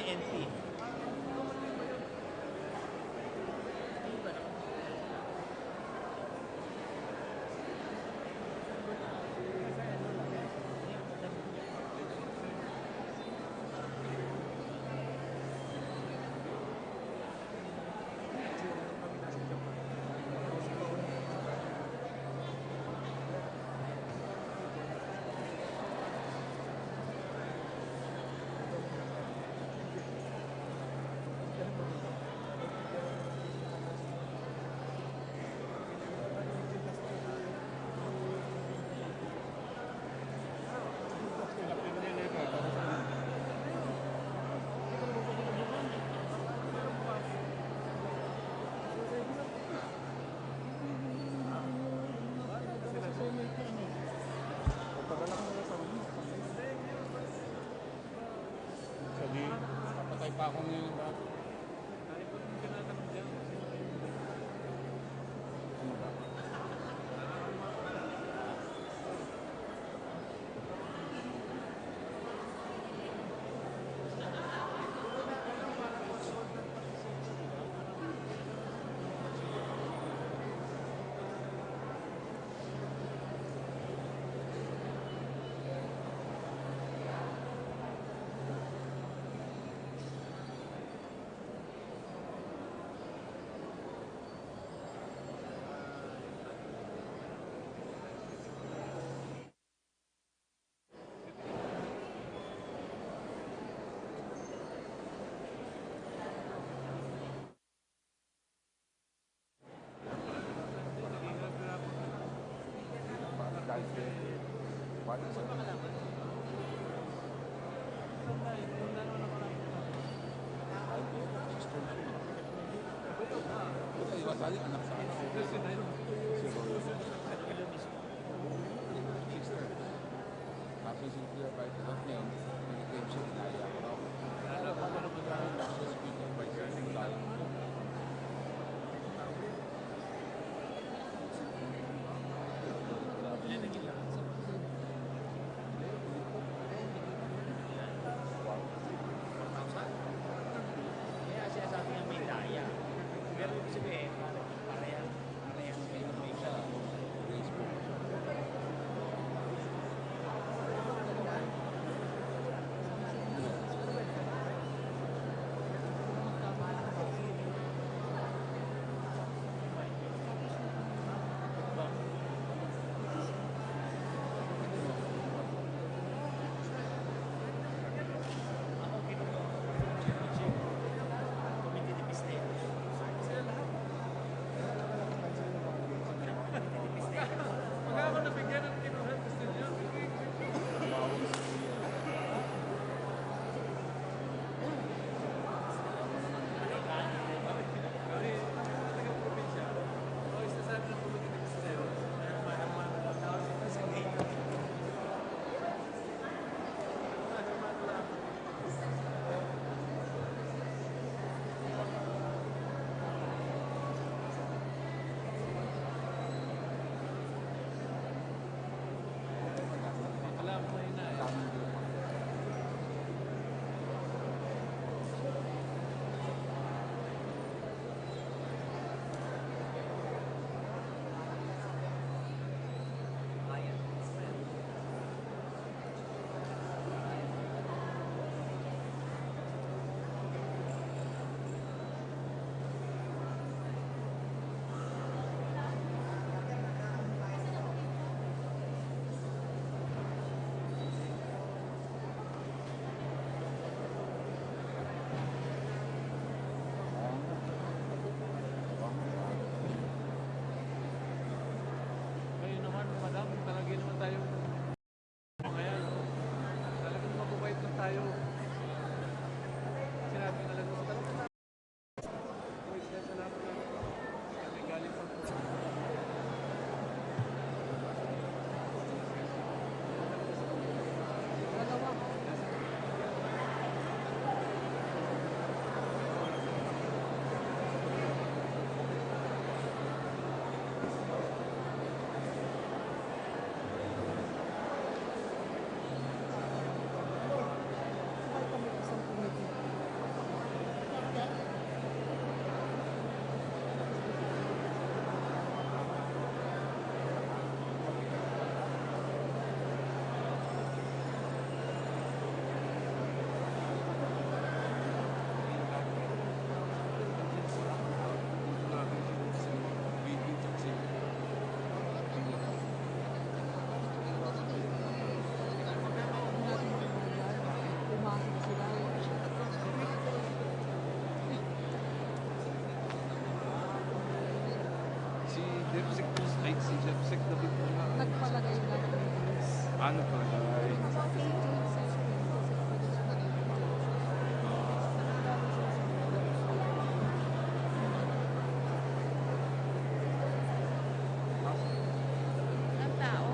NP. Sabi, papatay pa ako ngayon ng bago. Ano ba? Guys, what is it? Ito iwas tadi anak sa anak. Kaso si Clear by the lot ngayon, nag-claim siya inaya ko raw. Kasi speaker by turning lang. Kaya siya sabi nga may daya. Pero ibig sabihin, parehas Dipsec po, ay si Dipsec David po na. Nagpalagay na ng rules. Ano po na? Kasi June session yun, kasi pwede siya na rin. Ang tao?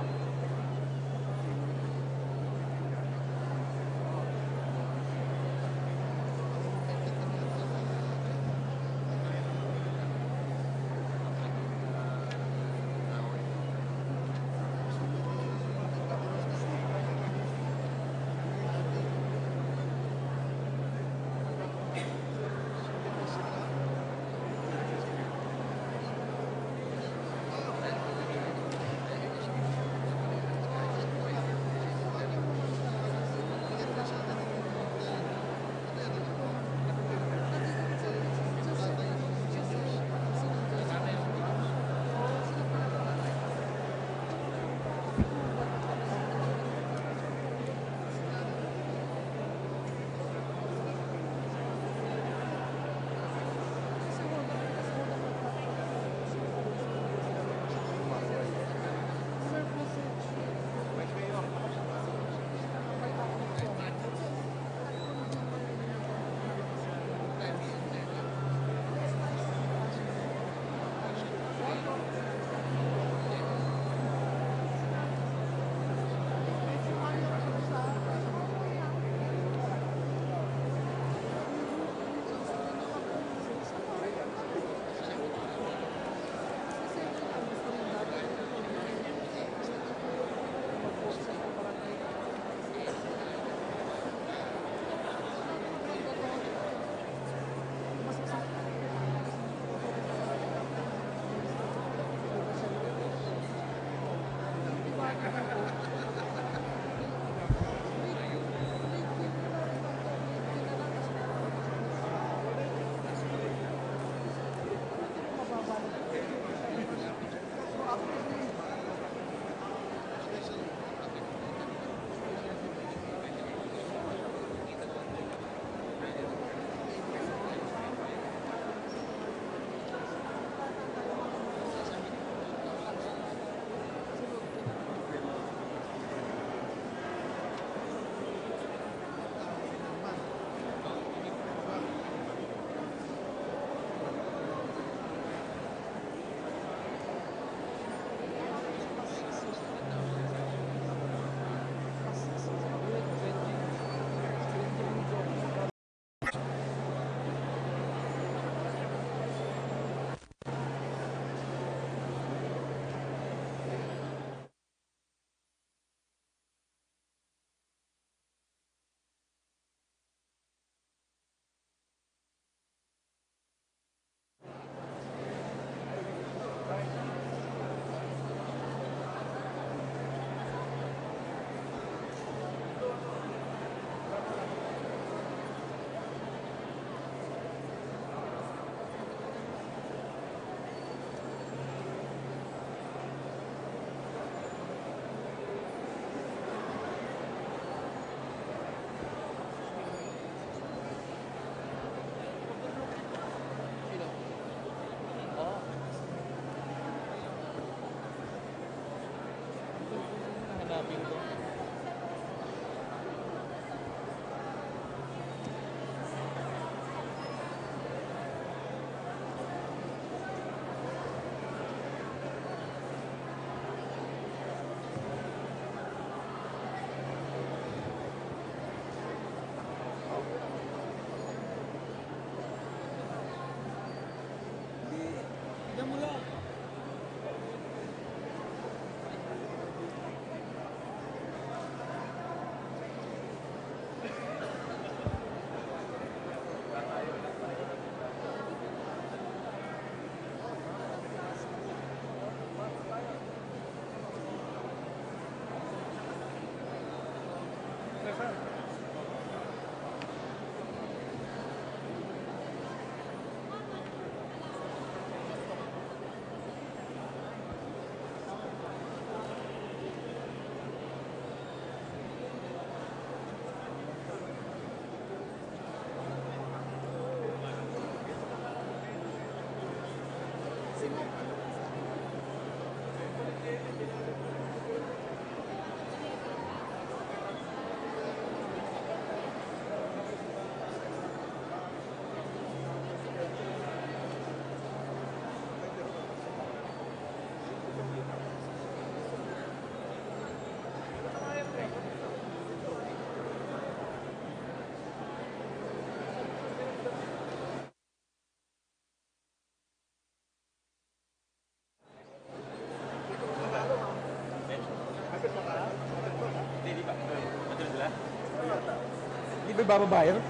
May bababa yun?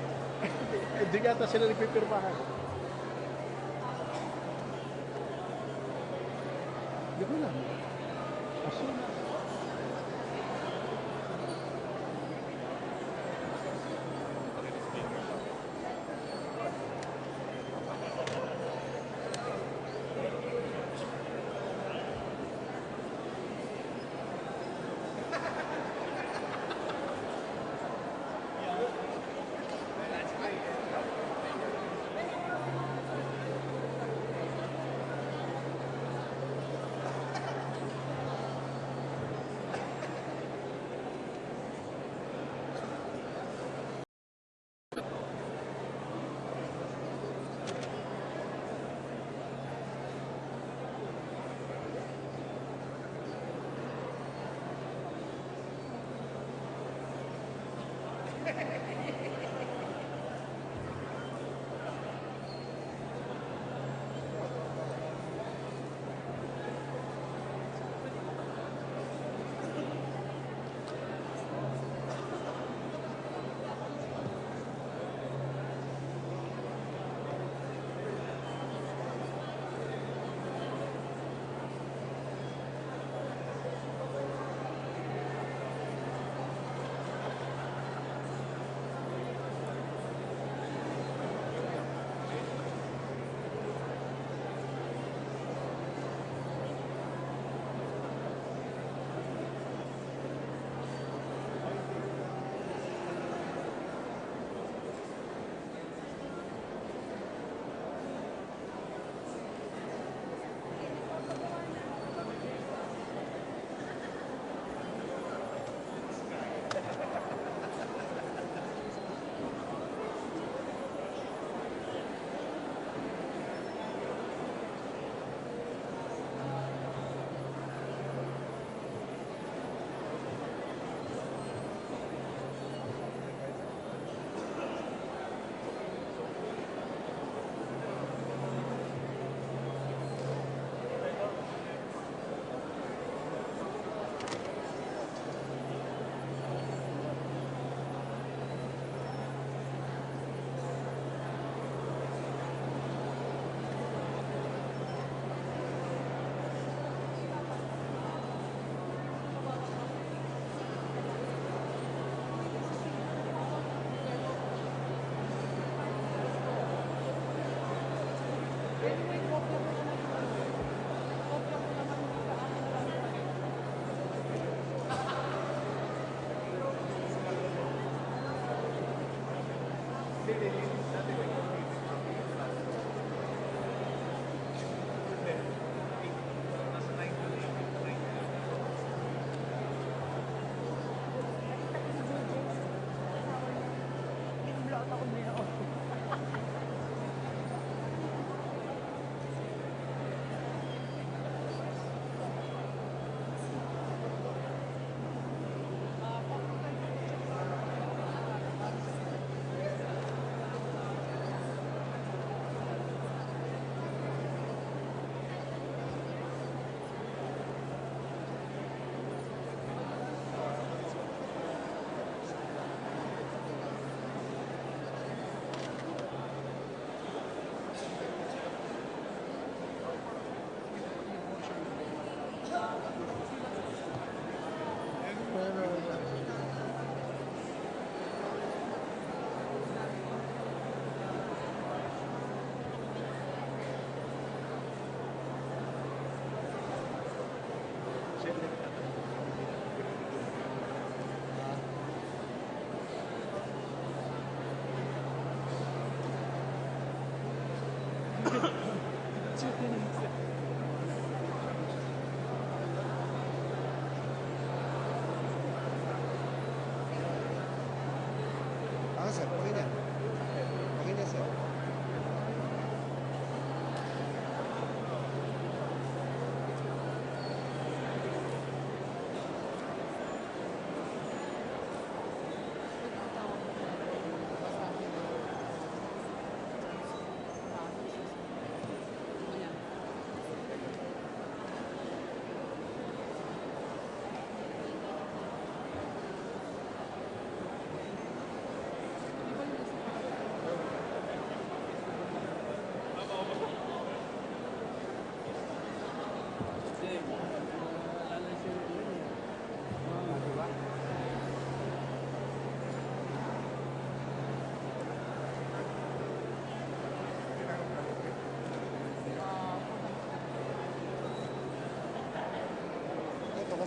Hindi yata sila nagpipirmahan. Hindi ko lang. Aso na.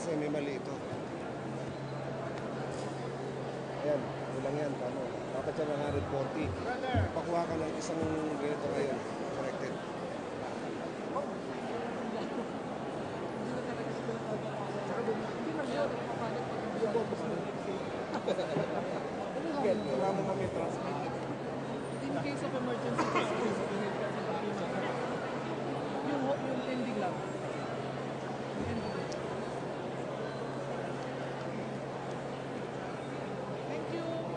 kasi may mali ito. Ayan, kulang yan, tama. Dapat yan 140. Pakuha ka ng isang ganito ngayon. Corrected. Hindi na siya nagpapanik pag hindi ako Again, kailangan namin translate. in case of emergency, yung ending lang. Yung ending. Thank you.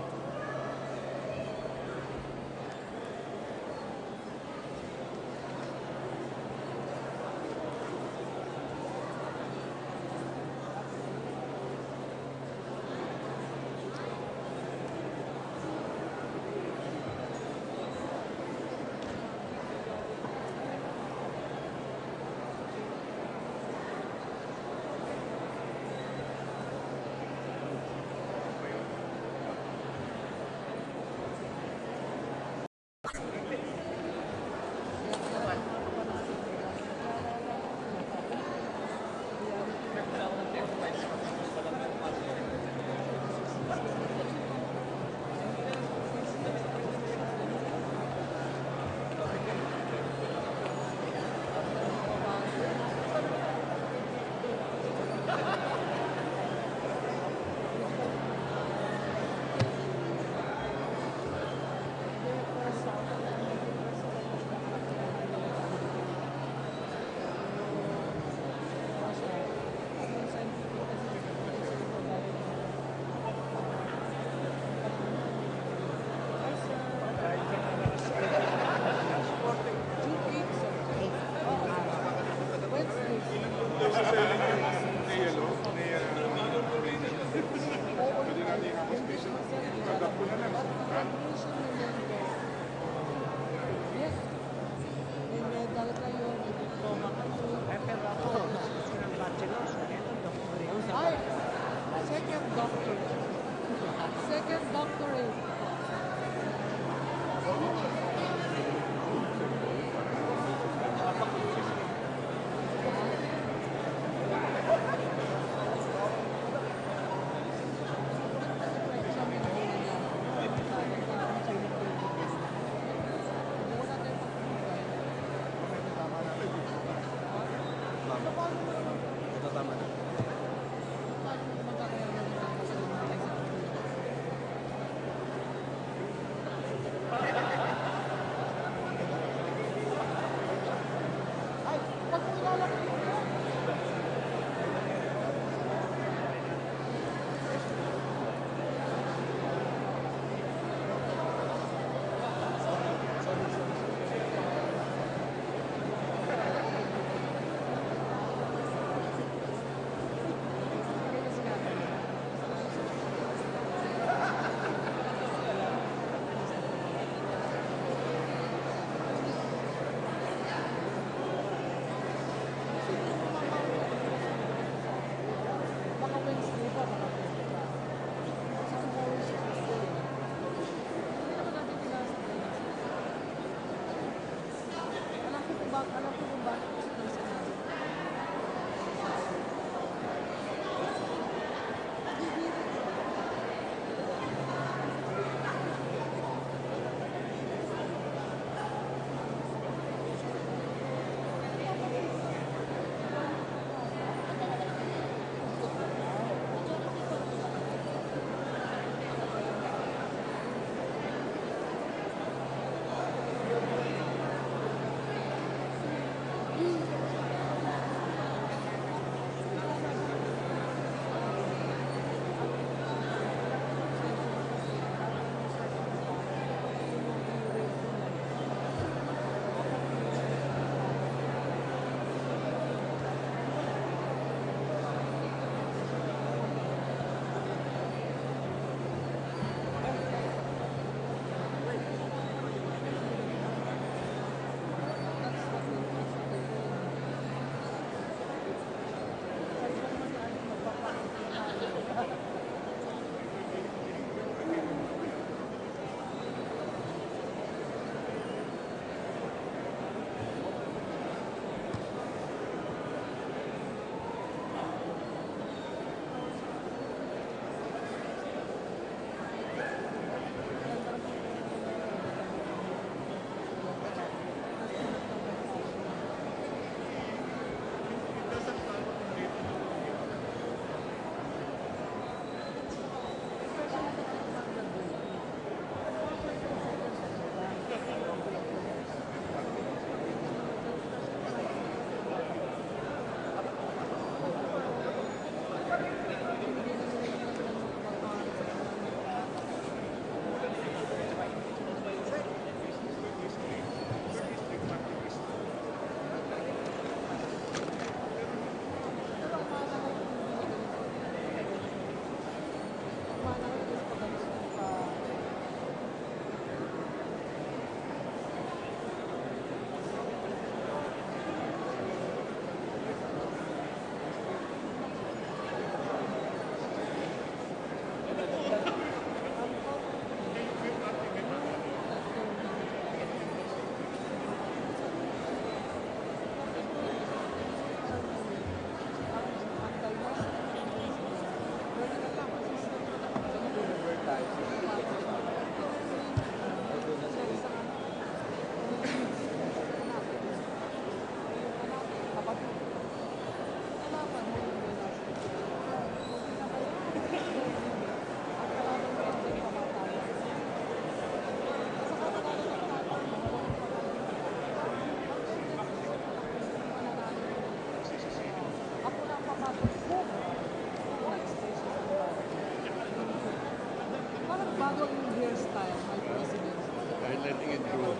letting it grow.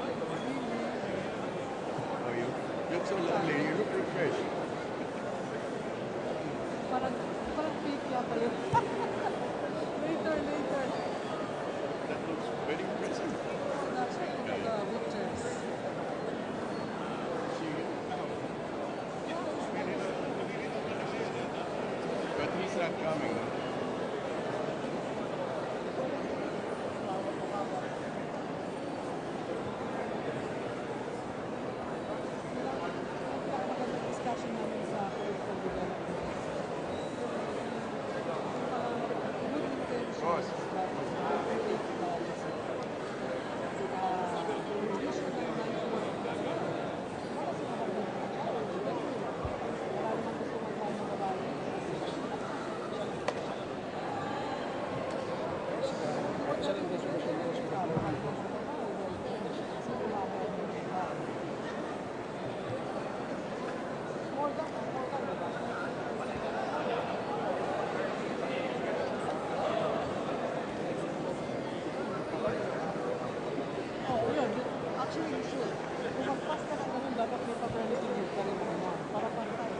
Oh, you look so lovely. You look refreshed. Parang fake yata yun. Later. That looks very impressive. That's right, pictures. But he's not coming. Magandang discussion namin sa political development. Good intentions, Boss. but create policy. Issue ng non-foreign wala silang wala naman gusto magpano babae. More than, diba? Oh, yun. Actually, you should. Kung mag-pass ka ng ganun, dapat may paternity leave ka rin naman. Para pantay.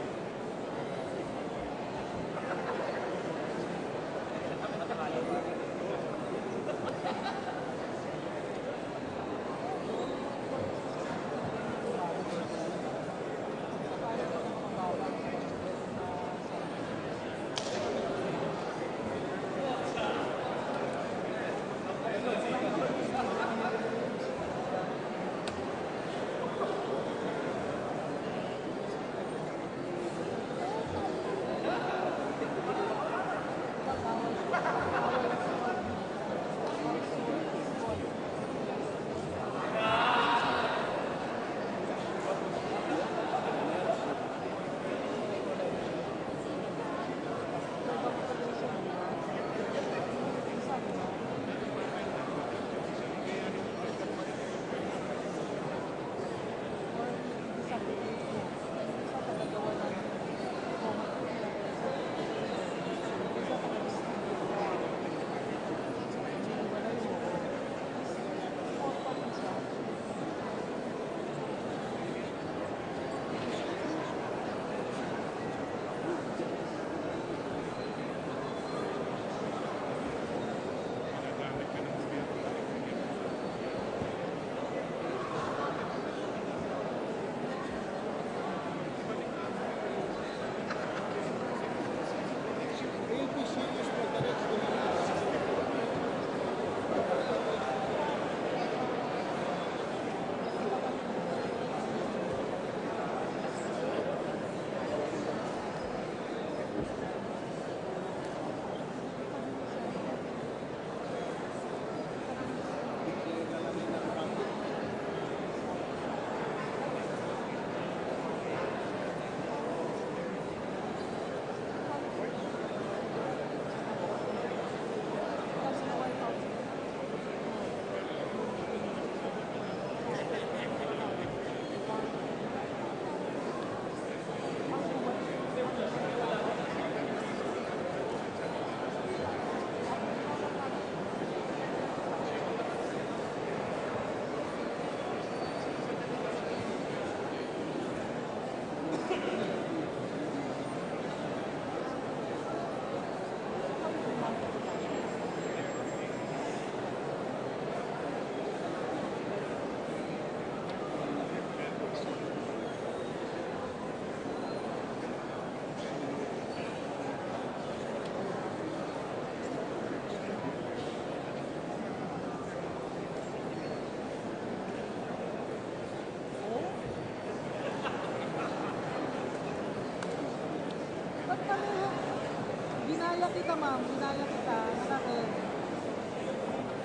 Ginaya kita, ma'am. Ginaya kita. Nakakit.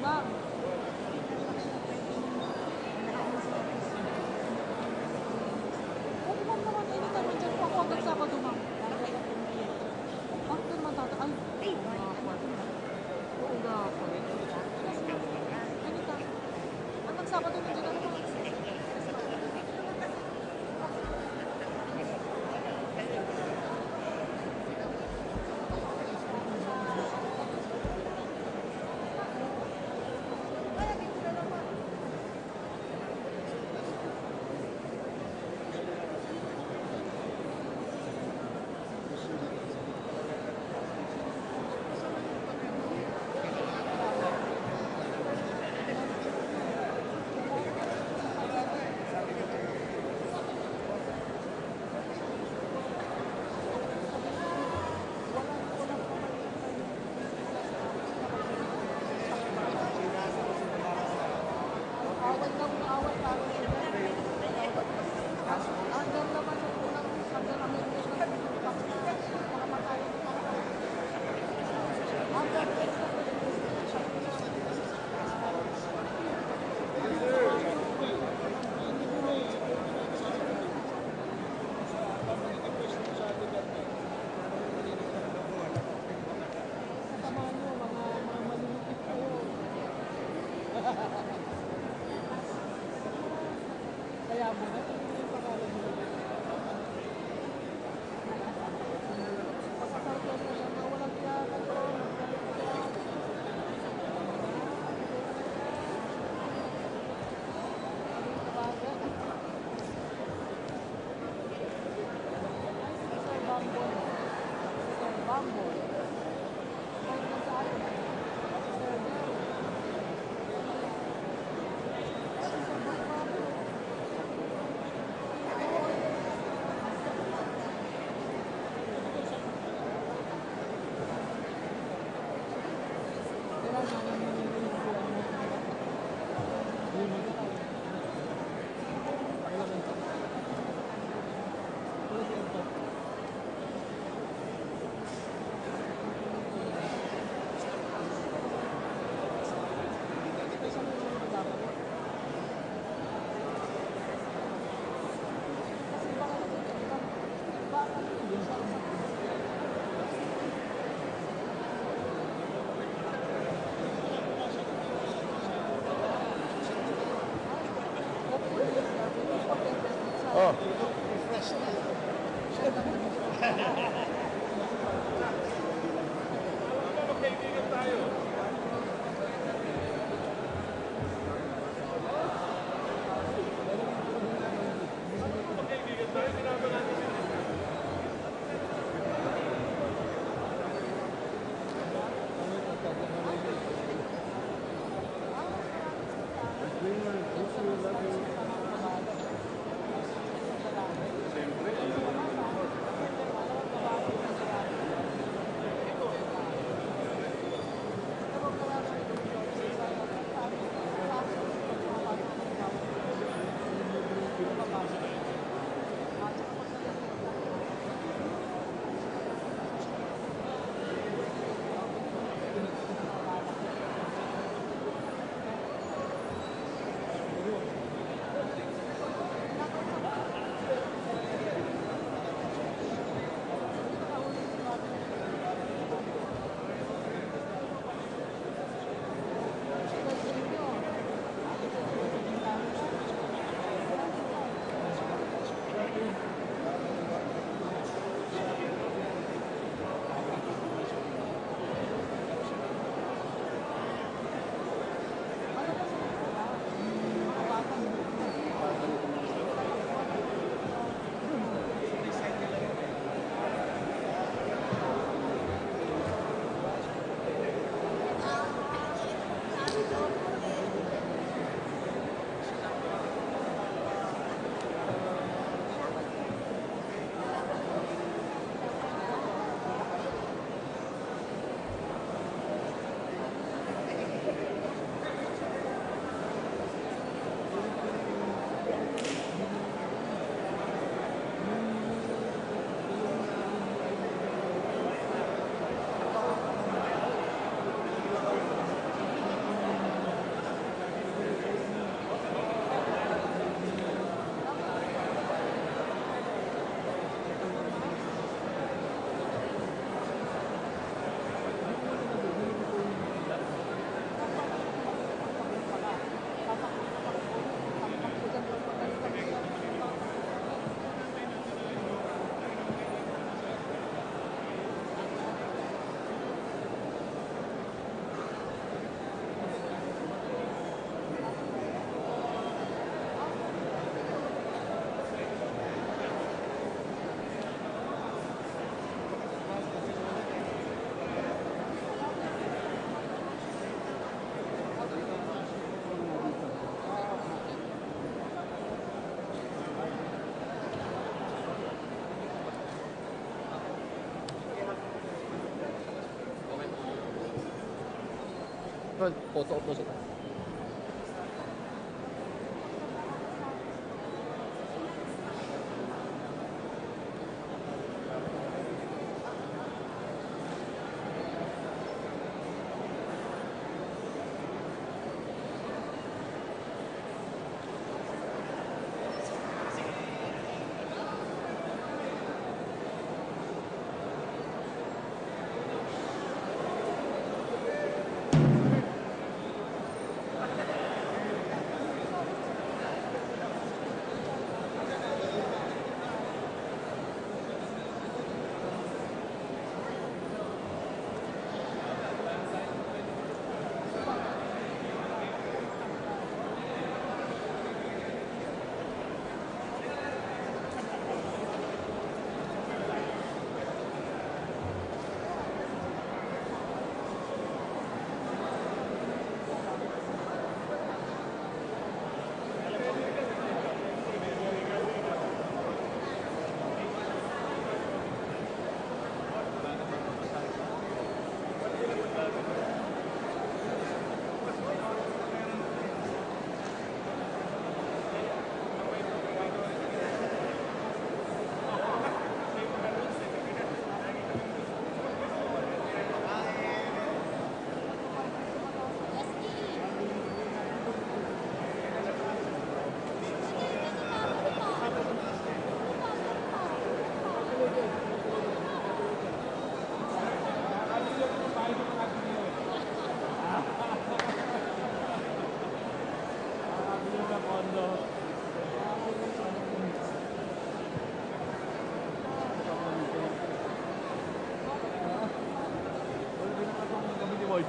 Ma'am. Oo, ma'am naman. Anytime nandiyan po ako hanggang Sabado, ma'am. After man tata. Ay, oo nga ako. Anytime. Hanggang Sabado nandiyan ako, ma'am. Awat lang awat para sa hanggang naman sa unang hanggang amendment ng pagkamatay ng kasamahan mo, mga malulupit kayo. Kaya mo na, yung pangalan mo. Pagkasarap mo na walang tiyaka ko. Sir Bambol. Sir Bambol. Kahit na sa atin. Sir Bambol. Sir Bambol. Oh. Photo op na siya.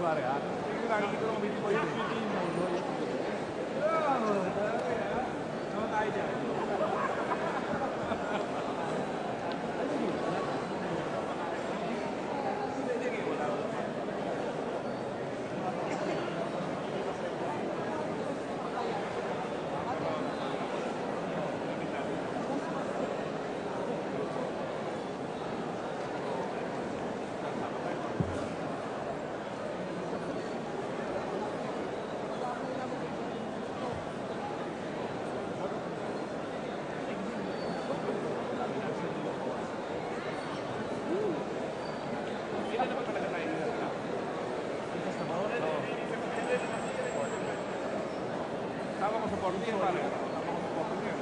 pare, ha? Tingnan lang, hindi ko lang mabiti po yun. Ano tayo dyan? Tama ko sa 14, pare. Tama ko sa 14 yan.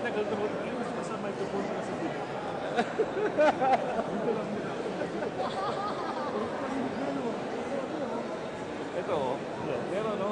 Tagal na mo. Mas masama ito po sa sabihin. Ito, meron, no?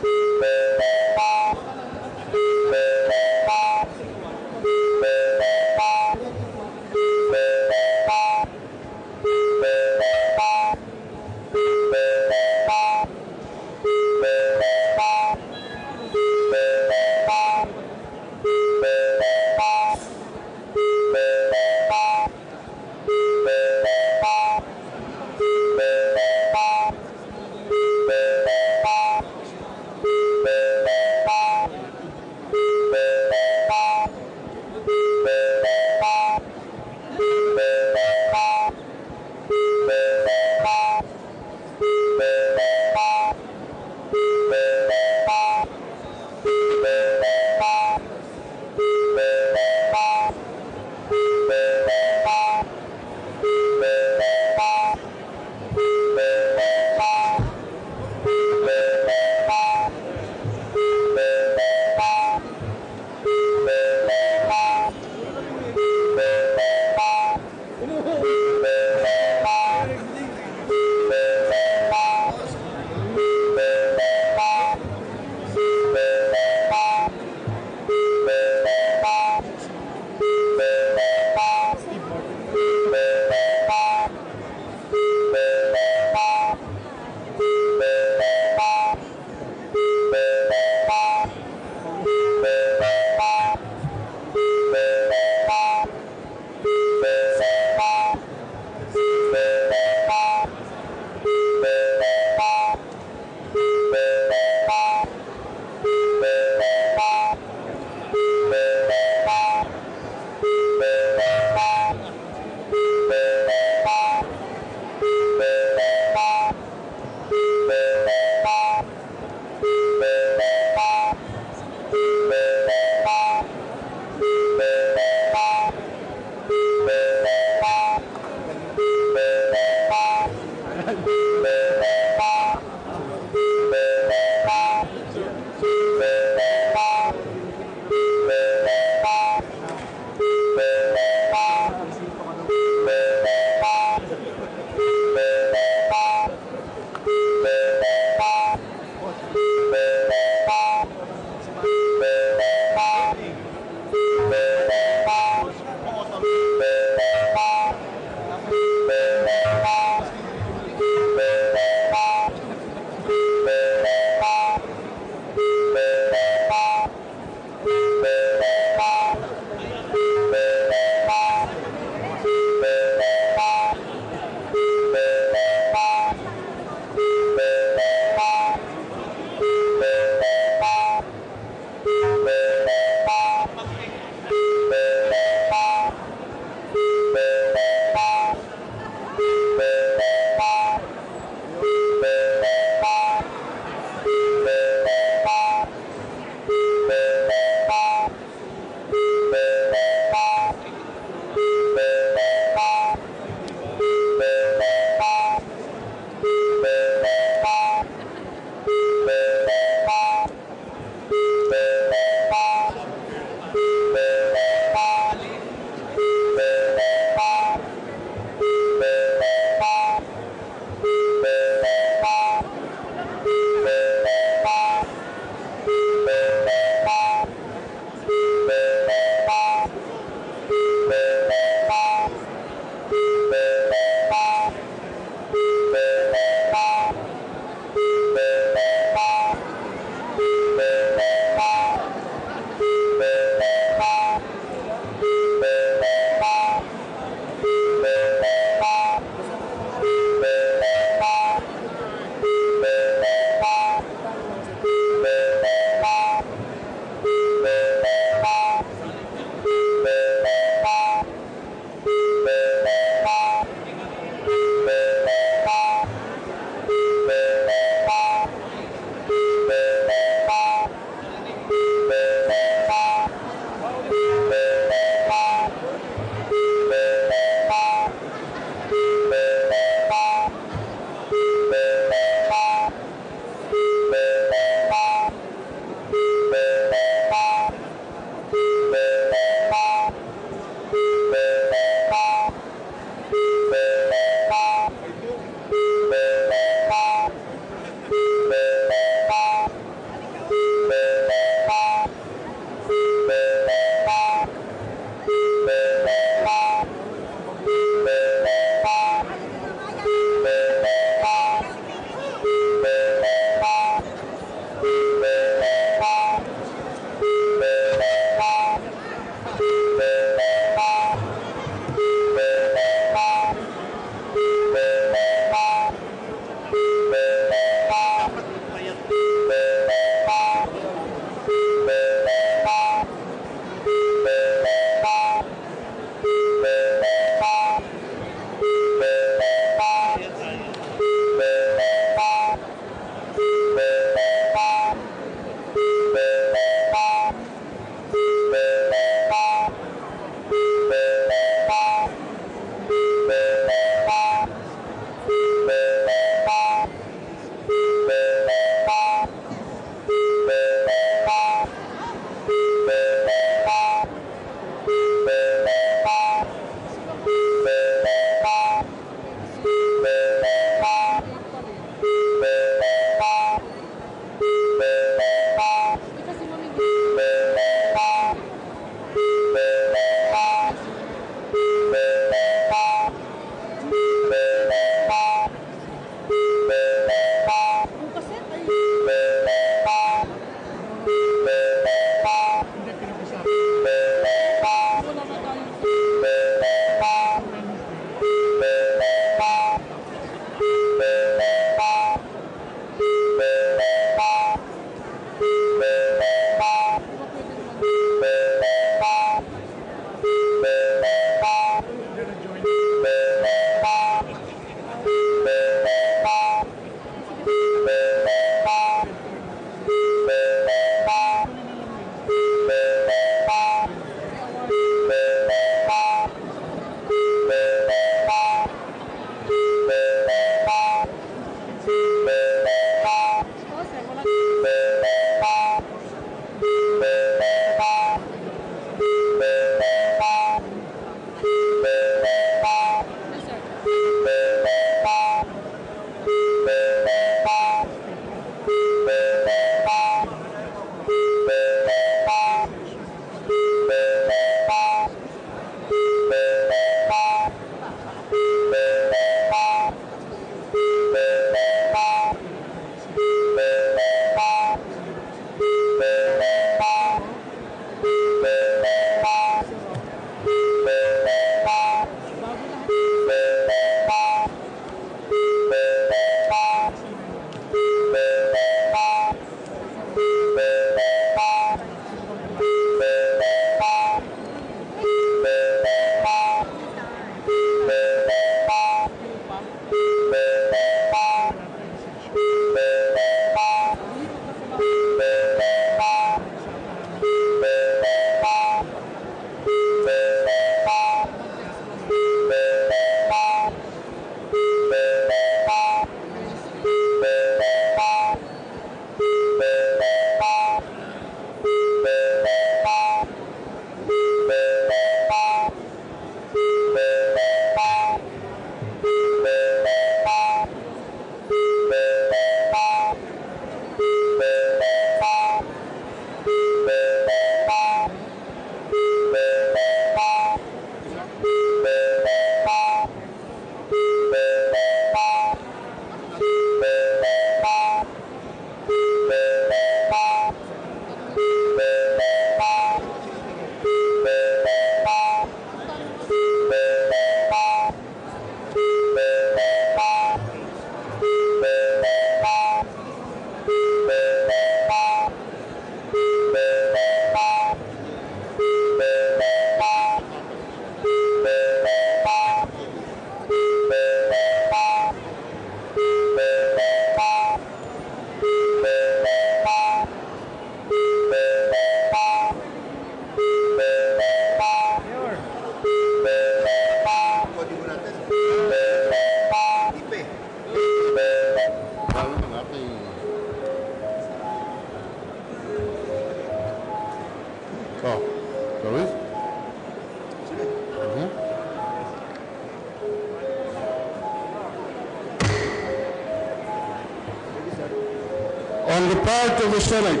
On the part of the Senate,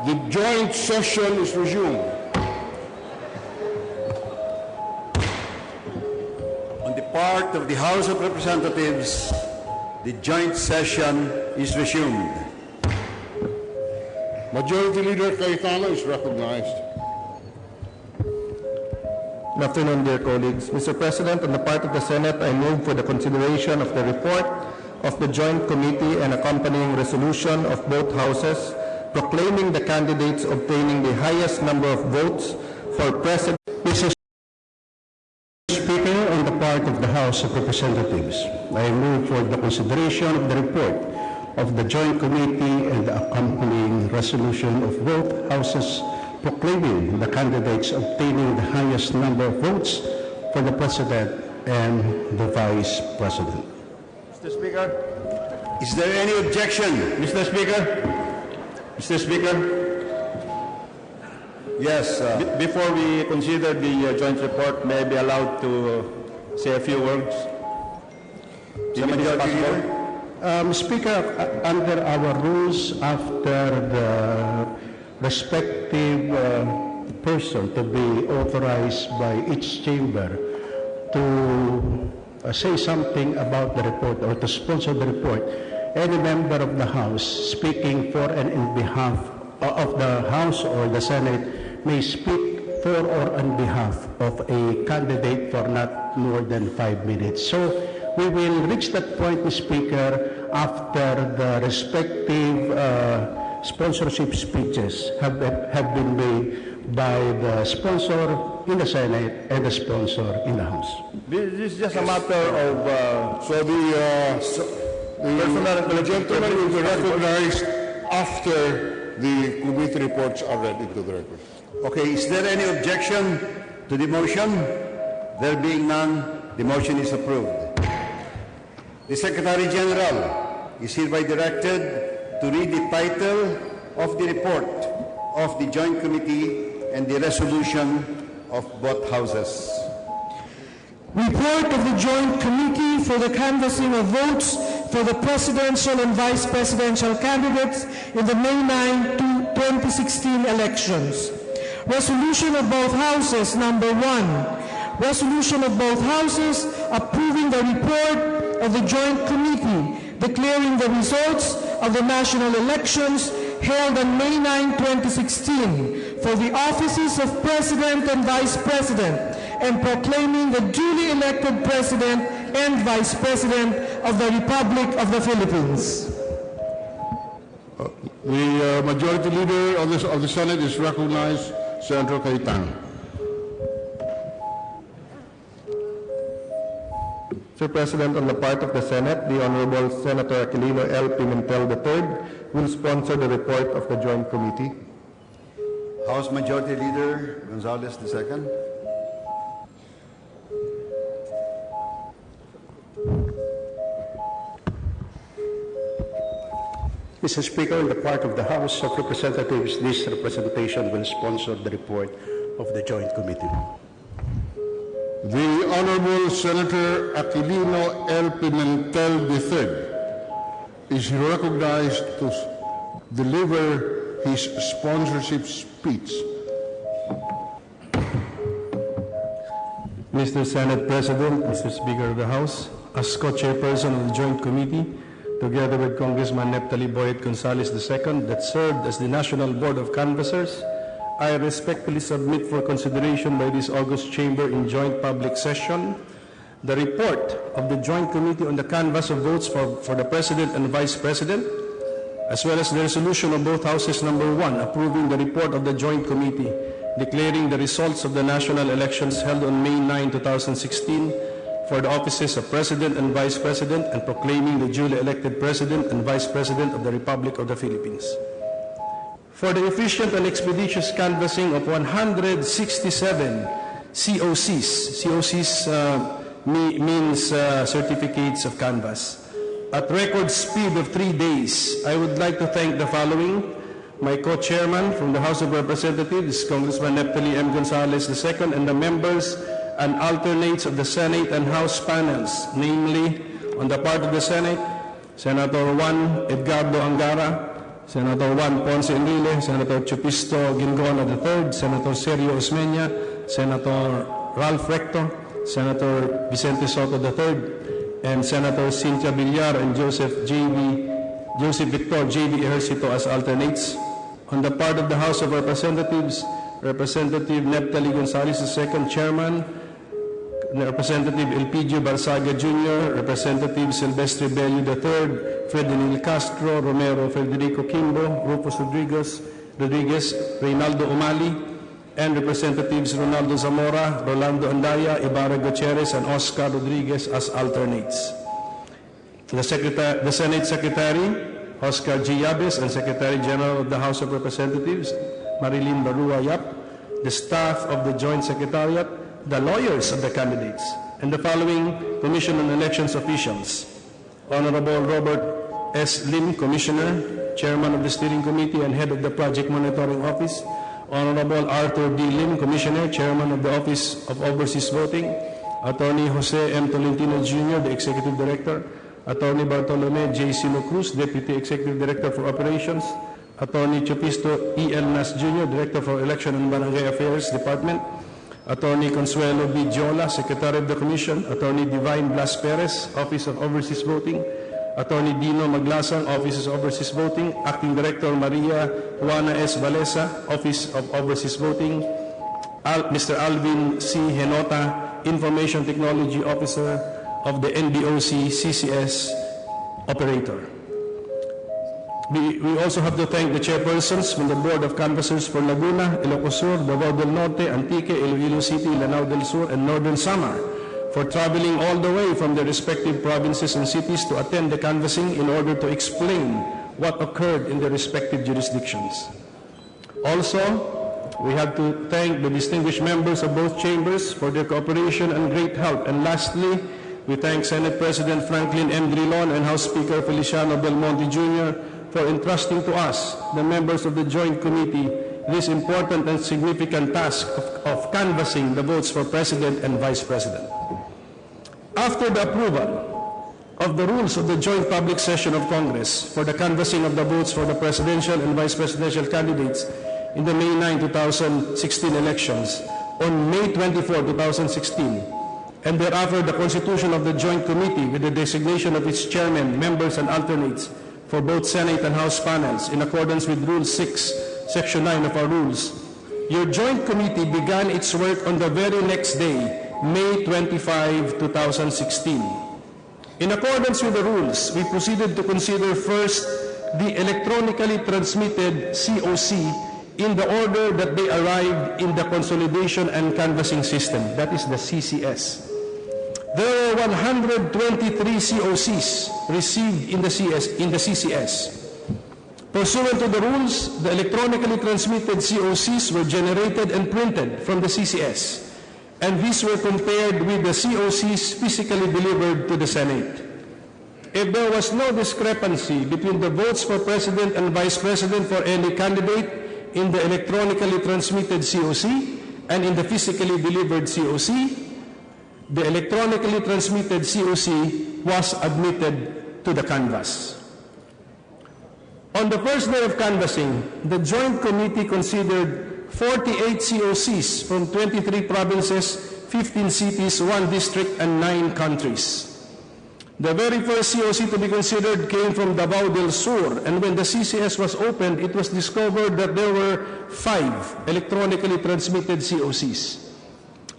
the joint session is resumed. On the part of the House of Representatives, the joint session is resumed. Majority Leader Cayetano is recognized. Good afternoon, dear colleagues. Mr. President, on the part of the Senate, I move for the consideration of the report of the Joint Committee and accompanying resolution of both houses proclaiming the candidates obtaining the highest number of votes for President. Mr. Speaker, on the part of the House of Representatives, I move for the consideration of the report of the Joint Committee and the accompanying resolution of both houses proclaiming the candidates obtaining the highest number of votes for the President and the Vice President. Mr. Speaker, is there any objection? Mr. Speaker? Mr. Speaker? Yes. Before we consider the joint report, may I be allowed to say a few words? Speaker, under our rules, after the respective person to be authorized by each chamber to say something about the report or to sponsor the report, any member of the House speaking for and in behalf of the House or the Senate may speak for or on behalf of a candidate for not more than 5 minutes. So we will reach that point, Mr. Speaker, after the respective sponsorship speeches have been made by the sponsor in the Senate and the sponsor in the House. This is just a matter of The gentleman will be recognized after the committee reports are read into the record. Okay, is there any objection to the motion? There being none, the motion is approved. The Secretary General is hereby directed to read the title of the report of the Joint Committee and the resolution of both houses. Report of the Joint Committee for the canvassing of votes for the presidential and vice presidential candidates in the May 9, 2016 elections. Resolution of both houses, number 1. Resolution of both houses approving the report of the Joint Committee declaring the results of the national elections held on May 9, 2016 for the offices of President and Vice President and proclaiming the duly elected President and Vice President of the Republic of the Philippines. The Majority Leader of the Senate is recognized, Senator Cayetano. Mr. President, on the part of the Senate, the Honorable Senator Aquilino L. Pimentel III will sponsor the report of the Joint Committee. House Majority Leader Gonzales II. Mr. Speaker, on the part of the House of Representatives, this representation will sponsor the report of the Joint Committee. The Honorable Senator Aquilino L. Pimentel III is recognized to deliver his sponsorship speech. Mr. Senate President, Mr. Speaker of the House, as co-chairperson of the Joint Committee, together with Congressman Neptali Boyet Gonzales II, that served as the National Board of Canvassers, I respectfully submit for consideration by this august chamber in joint public session the report of the Joint Committee on the canvass of votes for the President and Vice President, as well as the resolution of both houses number 1 approving the report of the Joint Committee declaring the results of the national elections held on May 9, 2016 for the offices of President and Vice President and proclaiming the duly elected President and Vice President of the Republic of the Philippines. For the efficient and expeditious canvassing of 167 COCs, means certificates of canvass, at record speed of 3 days, I would like to thank the following: my co-chairman from the House of Representatives, Congressman Neptali M. Gonzales II, and the members and alternates of the Senate and House panels, namely, on the part of the Senate, Senator Juan Edgardo Angara, Senator Juan Ponce Enrile, Senator Chupisto Gingola III, Senator Sergio Osmeña, Senator Ralph Recto, Senator Vicente Soto III, and Senator Cynthia Villar and Joseph Victor J.V. Ejercito as alternates. On the part of the House of Representatives, Representative Neptali Gonzalez II, Chairman, Representative Elpidio Barsaga Jr., Representative Silvestre Bello III, Ferdinand Castro, Romero Federico Kimbo, Rufus Rodriguez, Reynaldo Umali, and Representatives Ronaldo Zamora, Rolando Andaya, Ibarra Gutierrez, and Oscar Rodriguez as alternates. The Senate Secretary, Oscar G. Yabes, and Secretary General of the House of Representatives, Marilyn Barua Yap, the staff of the Joint Secretariat, the lawyers of the candidates, and the following Commission on Elections officials: Honorable Robert S. Lim, Commissioner, Chairman of the Steering Committee and Head of the Project Monitoring Office; Honorable Arthur D. Lim, Commissioner, Chairman of the Office of Overseas Voting; Attorney Jose M. Tolentino Jr., the Executive Director; Attorney Bartolome J. Silo Cruz, Deputy Executive Director for Operations; Attorney Chupisto E. L. Nas Jr., Director for Election and Barangay Affairs Department; Attorney Consuelo B. Jola, Secretary of the Commission; Attorney Divine Blas Perez, Office of Overseas Voting; Attorney Dino Maglasang, Office of Overseas Voting; Acting Director Maria Juana S. Valesa, Office of Overseas Voting; Mr. Alvin C. Henota, Information Technology Officer of the NBOC CCS Operator. We also have to thank the chairpersons from the Board of Canvassers for Laguna, Ilocos Sur, Davao del Norte, Antique, Iloilo City, Lanao del Sur, and Northern Samar for traveling all the way from their respective provinces and cities to attend the canvassing in order to explain what occurred in their respective jurisdictions. Also, we have to thank the distinguished members of both chambers for their cooperation and great help. And lastly, we thank Senate President Franklin M. Drilon and House Speaker Feliciano Belmonte Jr. for entrusting to us, the members of the Joint Committee, this important and significant task of canvassing the votes for President and Vice President. After the approval of the rules of the Joint Public Session of Congress for the canvassing of the votes for the presidential and vice presidential candidates in the May 9, 2016 elections on May 24, 2016, and thereafter the constitution of the Joint Committee with the designation of its chairman, members, and alternates for both Senate and House panels in accordance with Rule 6, Section 9 of our rules, your Joint Committee began its work on the very next day, May 25, 2016. In accordance with the rules, we proceeded to consider first the electronically transmitted COC in the order that they arrived in the Consolidation and Canvassing System, that is the CCS. There are 123 COCs received in the CCS. Pursuant to the rules, the electronically transmitted COCs were generated and printed from the CCS, and these were compared with the COCs physically delivered to the Senate. If there was no discrepancy between the votes for President and Vice President for any candidate in the electronically transmitted COC and in the physically delivered COC, the electronically transmitted COC was admitted to the canvass. On the first day of canvassing, the Joint Committee considered 48 COCs from 23 provinces, 15 cities, 1 district, and 9 countries. The very first COC to be considered came from Davao del Sur, and when the CCS was opened, it was discovered that there were 5 electronically transmitted COCs.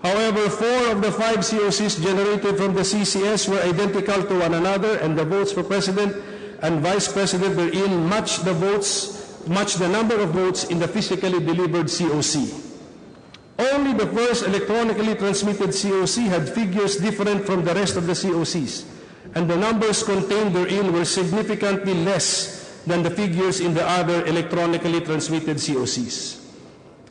However, 4 of the 5 COCs generated from the CCS were identical to one another, and the votes for President and Vice President therein matched the number of votes in the physically delivered COC. Only the first electronically transmitted COC had figures different from the rest of the COCs, and the numbers contained therein were significantly less than the figures in the other electronically transmitted COCs.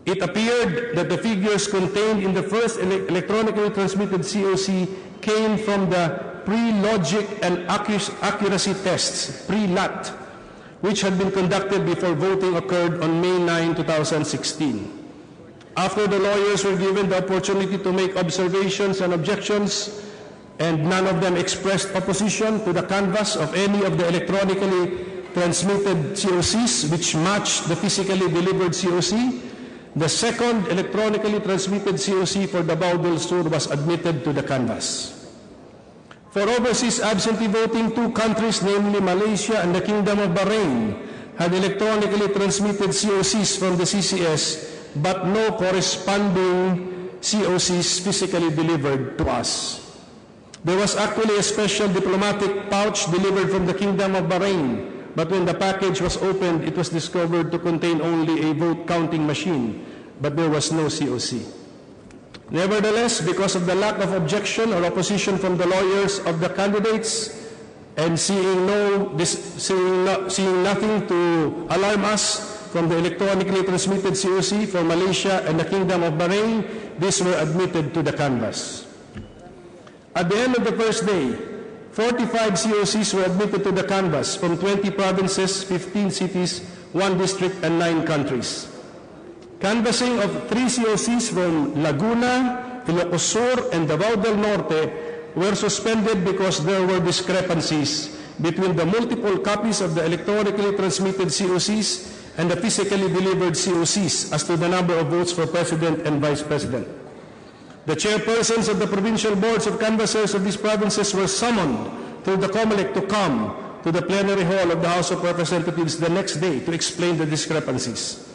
It appeared that the figures contained in the first electronically transmitted COC came from the pre-logic and accuracy tests, pre-LAT, which had been conducted before voting occurred on May 9, 2016. After the lawyers were given the opportunity to make observations and objections, and none of them expressed opposition to the canvas of any of the electronically transmitted COCs which matched the physically delivered COC. The second electronically transmitted COC for Davao del Sur was admitted to the canvas. For overseas absentee voting, 2 countries, namely Malaysia and the Kingdom of Bahrain, had electronically transmitted COCs from the CCS, but no corresponding COCs physically delivered to us. There was actually a special diplomatic pouch delivered from the Kingdom of Bahrain, but when the package was opened, it was discovered to contain only a vote counting machine, but there was no COC. Nevertheless, because of the lack of objection or opposition from the lawyers of the candidates, and seeing nothing to alarm us from the electronically transmitted COC for Malaysia and the Kingdom of Bahrain, these were admitted to the canvas. At the end of the first day, 45 COCs were admitted to the canvas from 20 provinces, 15 cities, 1 district, and 9 countries. Canvassing of 3 COCs from Laguna, Ilocos Sur, and Davao del Norte were suspended because there were discrepancies between the multiple copies of the electronically transmitted COCs and the physically delivered COCs as to the number of votes for President and Vice President. The chairpersons of the provincial boards of canvassers of these provinces were summoned through the COMELEC to come to the plenary hall of the House of Representatives the next day to explain the discrepancies.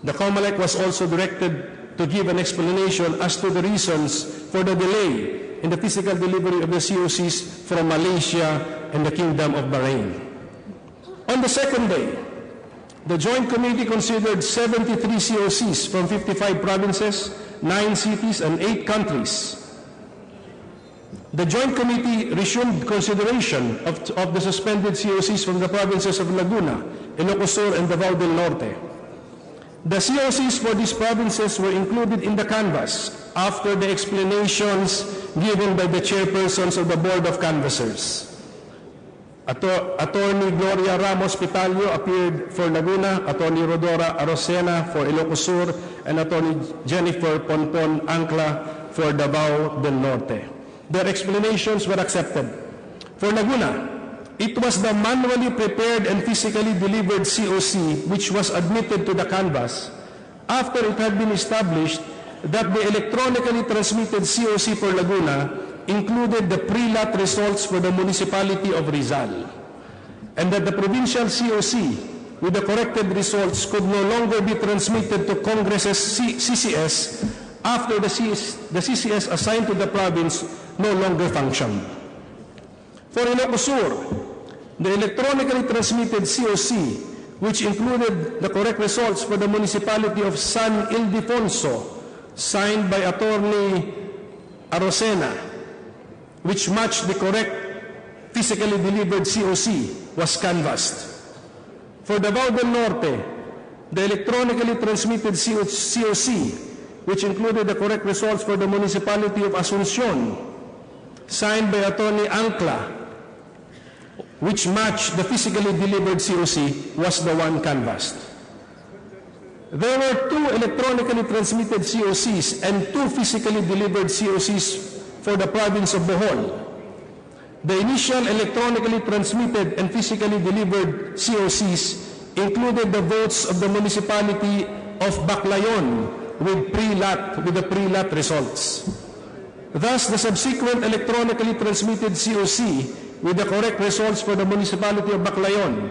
The COMELEC was also directed to give an explanation as to the reasons for the delay in the physical delivery of the COCs from Malaysia and the Kingdom of Bahrain. On the second day, the Joint Committee considered 73 COCs from 55 provinces, 9 cities, and 8 countries. The Joint Committee resumed consideration of the suspended COCs from the provinces of Laguna, Ilocos Sur, and Davao del Norte. The COCs for these provinces were included in the canvas after the explanations given by the chairpersons of the Board of Canvassers. Attorney Gloria Ramos Pitalio appeared for Laguna, Attorney Rodora Arocena for Ilocos Sur, and Attorney Jennifer Ponpon Ancla for Davao del Norte. Their explanations were accepted. For Laguna, it was the manually prepared and physically delivered COC which was admitted to the canvas after it had been established that the electronically transmitted COC for Laguna included the pre-lot results for the municipality of Rizal, and that the provincial COC with the corrected results could no longer be transmitted to Congress's CCS after the CCS assigned to the province no longer functioned. For Ilocos Sur, the electronically transmitted COC, which included the correct results for the municipality of San Ildefonso, signed by Attorney Arocena, which matched the correct physically delivered COC, was canvassed. For Davao del Norte, the electronically transmitted COC, which included the correct results for the municipality of Asuncion, signed by Attorney Ancla, which matched the physically delivered COC, was the one canvassed. There were 2 electronically transmitted COCs and 2 physically delivered COCs for the province of Bohol. The initial electronically transmitted and physically delivered COCs included the votes of the municipality of Baclayon with the pre-lot results. Thus, the subsequent electronically transmitted COC with the correct results for the municipality of Baclayon,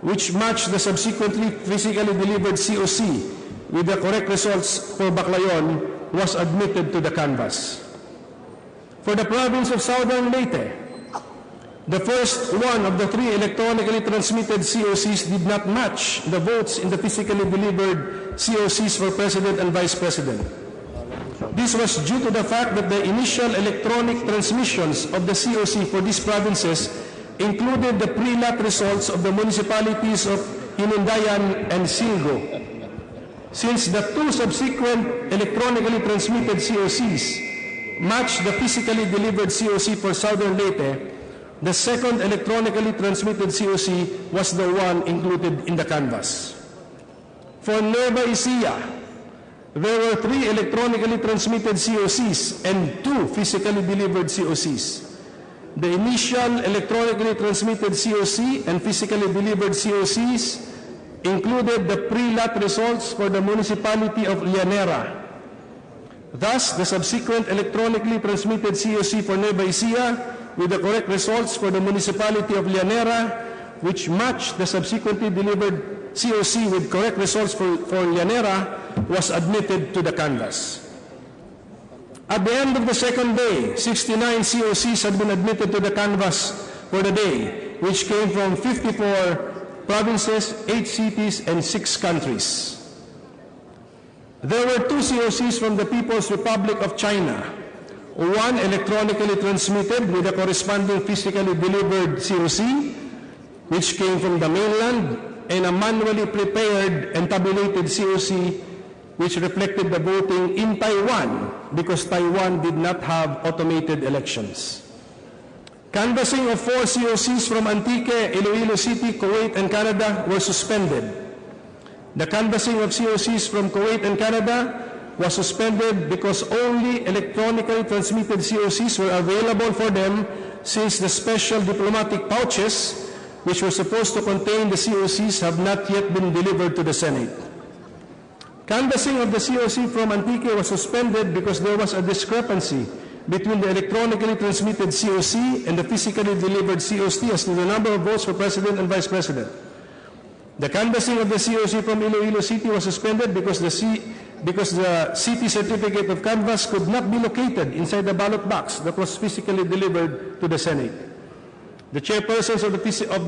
which matched the subsequently physically delivered COC with the correct results for Baclayon, was admitted to the canvas. For the province of Southern Leyte, the first one of the 3 electronically transmitted COCs did not match the votes in the physically delivered COCs for President and Vice President. This was due to the fact that the initial electronic transmissions of the COC for these provinces included the pre-lot results of the municipalities of Inundayan and Silgo. Since the 2 subsequent electronically transmitted COCs matched the physically delivered COC for Southern Leyte, the second electronically transmitted COC was the one included in the canvas. For Nueva Ecija, there were 3 electronically transmitted COCs and 2 physically delivered COCs. The initial electronically transmitted COC and physically delivered COCs included the pre-lot results for the municipality of Llanera. Thus, the subsequent electronically transmitted COC for Nueva Ecija with the correct results for the municipality of Llanera, which matched the subsequently delivered COC with correct results for Llanera, was admitted to the canvass. At the end of the second day, 69 COCs had been admitted to the canvass for the day, which came from 54 provinces, 8 cities, and 6 countries. There were 2 COCs from the People's Republic of China, one electronically transmitted with a corresponding physically delivered COC, which came from the mainland, and a manually prepared and tabulated COC, which reflected the voting in Taiwan, because Taiwan did not have automated elections. Canvassing of 4 COCs from Antique, Iloilo City, Kuwait, and Canada were suspended. The canvassing of COCs from Kuwait and Canada was suspended because only electronically transmitted COCs were available for them, since the special diplomatic pouches, which were supposed to contain the COCs, have not yet been delivered to the Senate. Canvassing of the COC from Antique was suspended because there was a discrepancy between the electronically transmitted COC and the physically delivered COC as to the number of votes for President and Vice President. The canvassing of the COC from Iloilo City was suspended because the city certificate of canvass could not be located inside the ballot box that was physically delivered to the Senate. The chairpersons of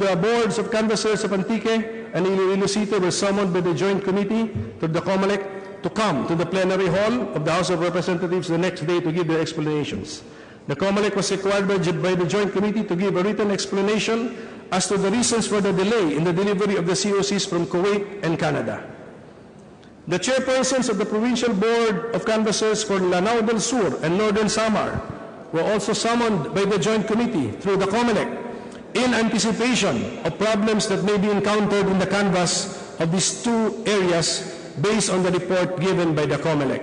the boards of canvassers of Antique and Iloilo City were summoned by the Joint Committee to the COMELEC to come to the plenary hall of the House of Representatives the next day to give their explanations. The COMELEC was required by the Joint Committee to give a written explanation as to the reasons for the delay in the delivery of the COCs from Kuwait and Canada. The chairpersons of the Provincial Board of Canvassers for Lanao del Sur and Northern Samar were also summoned by the Joint Committee through the COMELEC in anticipation of problems that may be encountered in the canvass of these 2 areas based on the report given by the COMELEC.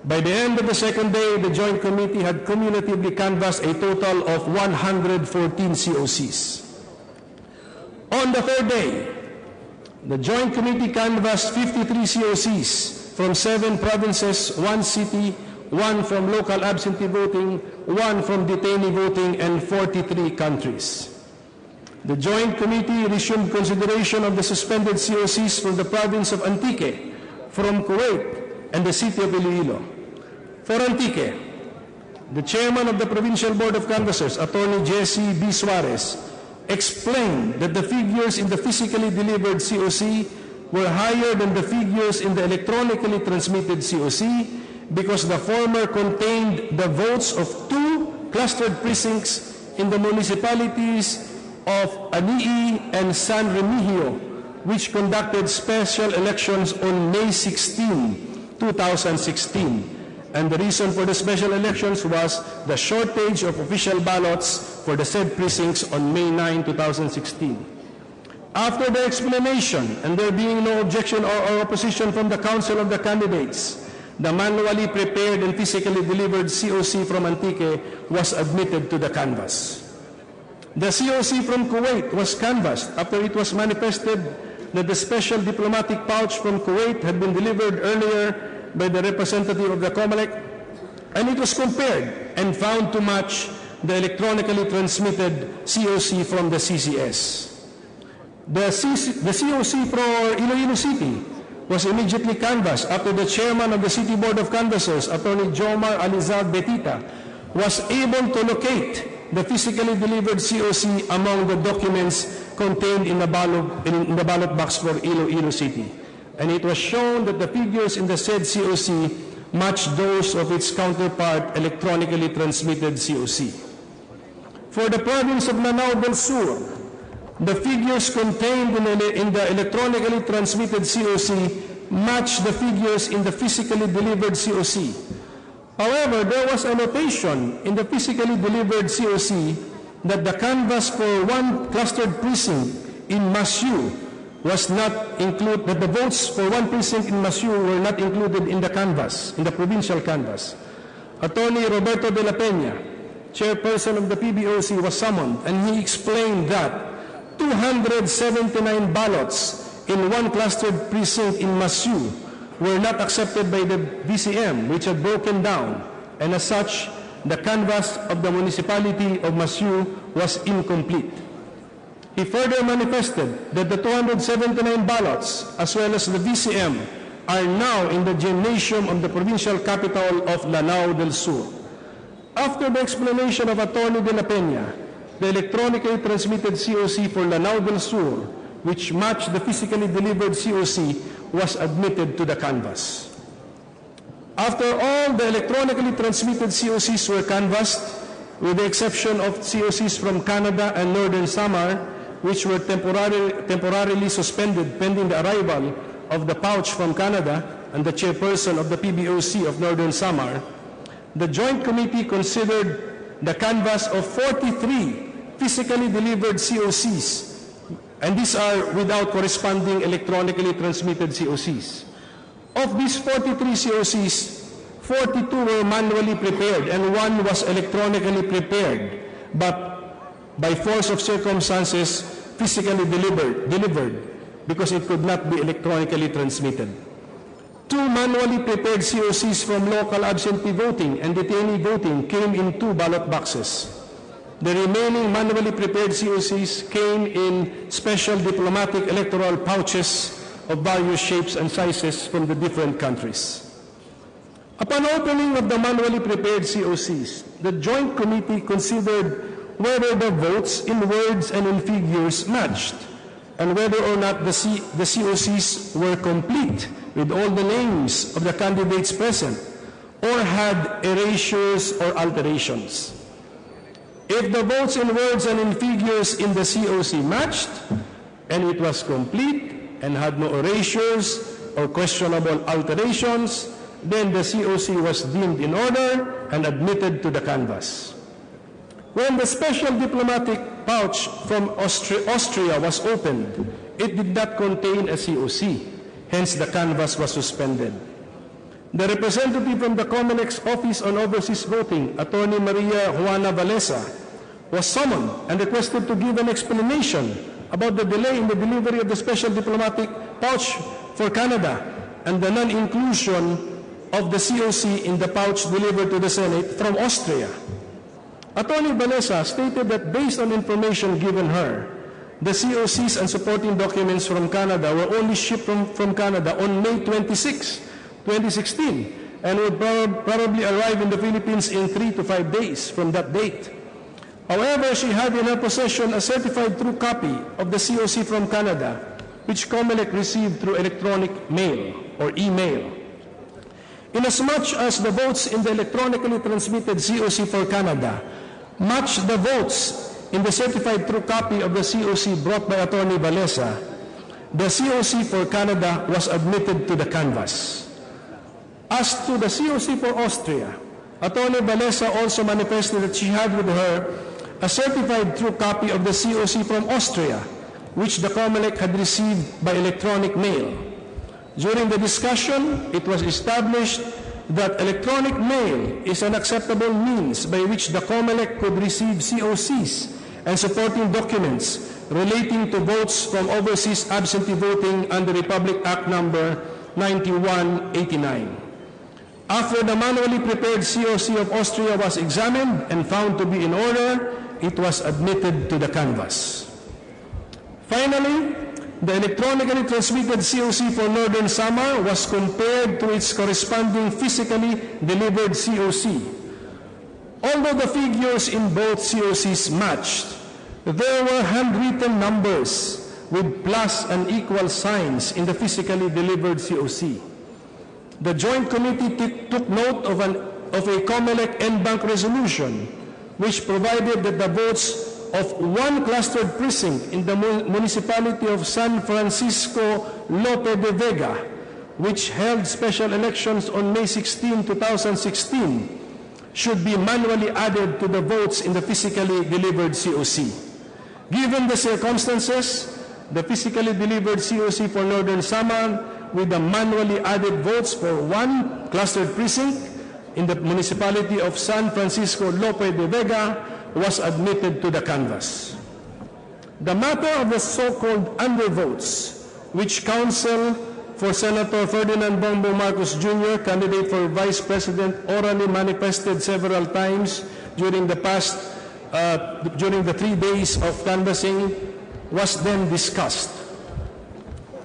By the end of the second day, the Joint Committee had cumulatively canvassed a total of 114 COCs. On the third day, the Joint Committee canvassed 53 COCs from 7 provinces, 1 city, 1 from local absentee voting, 1 from detainee voting, and 43 countries. The Joint Committee resumed consideration of the suspended COCs from the province of Antique, from Kuwait, and the city of Iloilo. For Antique, the chairman of the Provincial Board of Canvassers, Attorney Jesse B. Suarez, explained that the figures in the physically delivered COC were higher than the figures in the electronically transmitted COC because the former contained the votes of 2 clustered precincts in the municipalities of Anii and San Remigio, which conducted special elections on May 16, 2016. And the reason for the special elections was the shortage of official ballots for the said precincts on May 9, 2016. After the explanation, and there being no objection or opposition from the Council of the Candidates, the manually prepared and physically delivered COC from Antique was admitted to the canvass. The COC from Kuwait was canvassed after it was manifested that the special diplomatic pouch from Kuwait had been delivered earlier by the representative of the COMELEC, and it was compared and found to match the electronically transmitted COC from the CCS. The COC for Iloilo City was immediately canvassed after the chairman of the City Board of Canvassers, Attorney Jomar Alizal Betita, was able to locate the physically delivered COC among the documents contained in the ballot box for Iloilo City. And it was shown that the figures in the said COC matched those of its counterpart electronically transmitted COC. For the province of Lanao del Sur, the figures contained in the electronically transmitted COC matched the figures in the physically delivered COC. However, there was a notation in the physically delivered COC that the canvass for 1 clustered precinct in Masiu was not included, that the votes for 1 precinct in Masiu were not included in the canvass, in the provincial canvass. Attorney Roberto de la Peña chairperson of the PBOC, was summoned, and he explained that 279 ballots in one clustered precinct in Masu were not accepted by the VCM, which had broken down, and as such, the canvass of the municipality of Masu was incomplete. He further manifested that the 279 ballots, as well as the VCM, are now in the gymnasium of the provincial capital of Lanao del Sur. After the explanation of Attorney de la Peña, the electronically transmitted COC for Lanao del Sur, which matched the physically delivered COC, was admitted to the canvass. After all the electronically transmitted COCs were canvassed, with the exception of COCs from Canada and Northern Samar, which were temporarily suspended pending the arrival of the pouch from Canada and the chairperson of the PBOC of Northern Samar, the Joint Committee considered the canvass of 43 physically delivered COCs, and these are without corresponding electronically transmitted COCs. Of these 43 COCs, 42 were manually prepared and one was electronically prepared, but by force of circumstances, physically delivered because it could not be electronically transmitted. 2 manually prepared COCs from local absentee voting and detainee voting came in 2 ballot boxes. The remaining manually prepared COCs came in special diplomatic electoral pouches of various shapes and sizes from the different countries. Upon opening of the manually prepared COCs, the Joint Committee considered whether the votes in words and in figures matched, and whether or not the COCs were complete with all the names of the candidates present, or had erasures or alterations. If the votes in words and in figures in the COC matched, and it was complete and had no erasures or questionable alterations, then the COC was deemed in order and admitted to the canvass. When the special diplomatic pouch from Austria was opened, it did not contain a COC, hence the canvass was suspended. The representative from the COMELEC's Office on Overseas Voting, Attorney Maria Juana Valesa, was summoned and requested to give an explanation about the delay in the delivery of the special diplomatic pouch for Canada and the non-inclusion of the COC in the pouch delivered to the Senate from Austria. Attorney Valesa stated that based on information given her, the COCs and supporting documents from Canada were only shipped from Canada on May 26, 2016, and would probably arrive in the Philippines in 3 to 5 days from that date. However, she had in her possession a certified true copy of the COC from Canada, which COMELEC received through electronic mail or email. Inasmuch as the votes in the electronically transmitted COC for Canada match the votes in the certified true copy of the COC brought by Attorney Valesa, the COC for Canada was admitted to the canvass. As to the COC for Austria, Attorney Valesa also manifested that she had with her a certified true copy of the COC from Austria, which the COMELEC had received by electronic mail. During the discussion, it was established that electronic mail is an acceptable means by which the COMELEC could receive COCs and supporting documents relating to votes from overseas absentee voting under Republic Act Number 9189. After the manually prepared COC of Austria was examined and found to be in order, it was admitted to the canvass. Finally, the electronically transmitted COC for Northern Samar was compared to its corresponding physically delivered COC. Although the figures in both COCs matched, there were handwritten numbers with plus and equal signs in the physically delivered COC. The Joint Committee took note of a COMELEC en-banc resolution which provided that the votes of one clustered precinct in the municipality of San Francisco Lope de Vega, which held special elections on May 16, 2016, should be manually added to the votes in the physically delivered COC. Given the circumstances, the physically delivered COC for Northern Samar with the manually added votes for one clustered precinct in the municipality of San Francisco Lope de Vega was admitted to the canvass. The matter of the so-called undervotes, which counsel for Senator Ferdinand Bongbong Marcos Jr., candidate for Vice President, orally manifested several times during the 3 days of canvassing, was then discussed.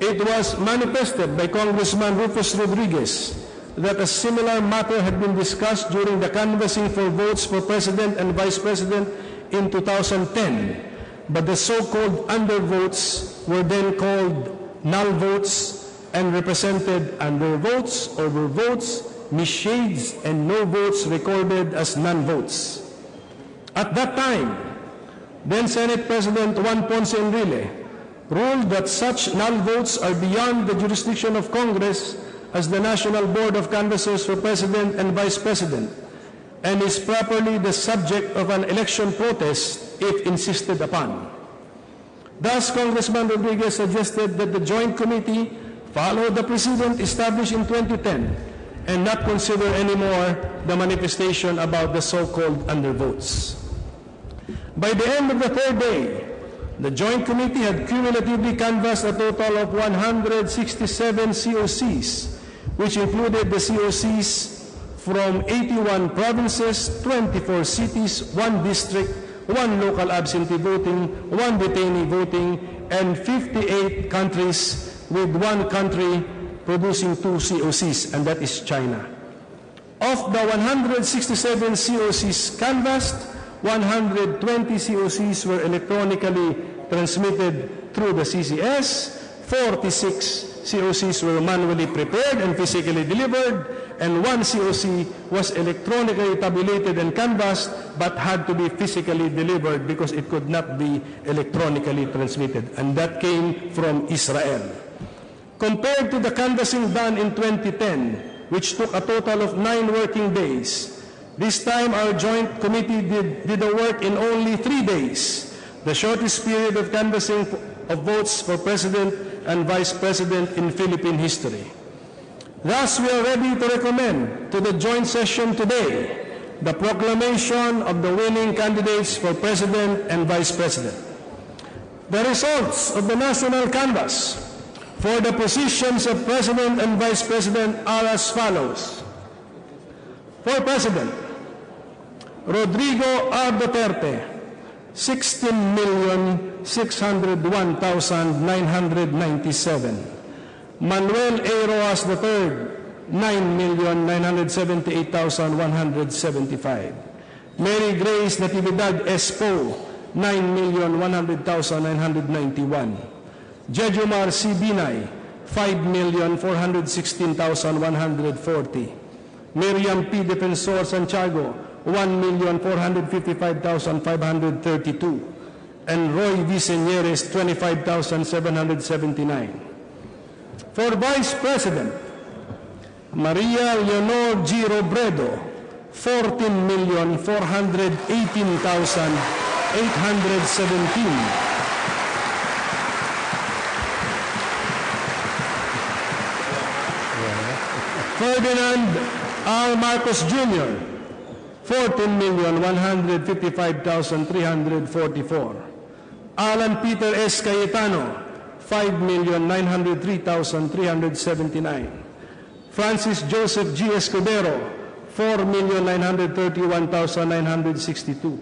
It was manifested by Congressman Rufus Rodriguez that a similar matter had been discussed during the canvassing for votes for President and Vice President in 2010, but the so-called undervotes were then called null votes and represented undervotes, overvotes, misshades, and no votes recorded as non-votes. At that time, then Senate President Juan Ponce Enrile ruled that such null votes are beyond the jurisdiction of Congress as the National Board of Canvassers for President and Vice President, and is properly the subject of an election protest if insisted upon. Thus, Congressman Rodriguez suggested that the Joint Committee follow the precedent established in 2010 and not consider anymore the manifestation about the so-called undervotes. By the end of the third day, the Joint Committee had cumulatively canvassed a total of 167 COCs, which included the COCs from 81 provinces, 24 cities, 1 district, 1 local absentee voting, 1 detainee voting, and 58 countries, with 1 country producing 2 COCs, and that is China. Of the 167 COCs canvassed, 120 COCs were electronically transmitted through the CCS, 46 COCs were manually prepared and physically delivered, and 1 COC was electronically tabulated and canvassed but had to be physically delivered because it could not be electronically transmitted, and that came from Israel. Compared to the canvassing done in 2010, which took a total of 9 working days, this time our Joint Committee did the work in only 3 days, the shortest period of canvassing of votes for President and Vice President in Philippine history. Thus, we are ready to recommend to the joint session today the proclamation of the winning candidates for President and Vice President. The results of the national canvass for the positions of President and Vice President are as follows. For President, Rodrigo R. Duterte, 16,601,997. Manuel A. Rojas III, 9,978,175. Mary Grace Natividad Espo, 9,100,991. Jejomar C. Binay, 5,416,140. Miriam P. Defensor Santiago, 1,455,532. And Roy V. Señeres, 25,779. For Vice President, Maria Leonor G. Robredo, 14,418,817. Ferdinand R. Marcos Jr., 14,155,344. Alan Peter S. Cayetano, 5,903,379. Francis Joseph G. Escudero, 4,931,962.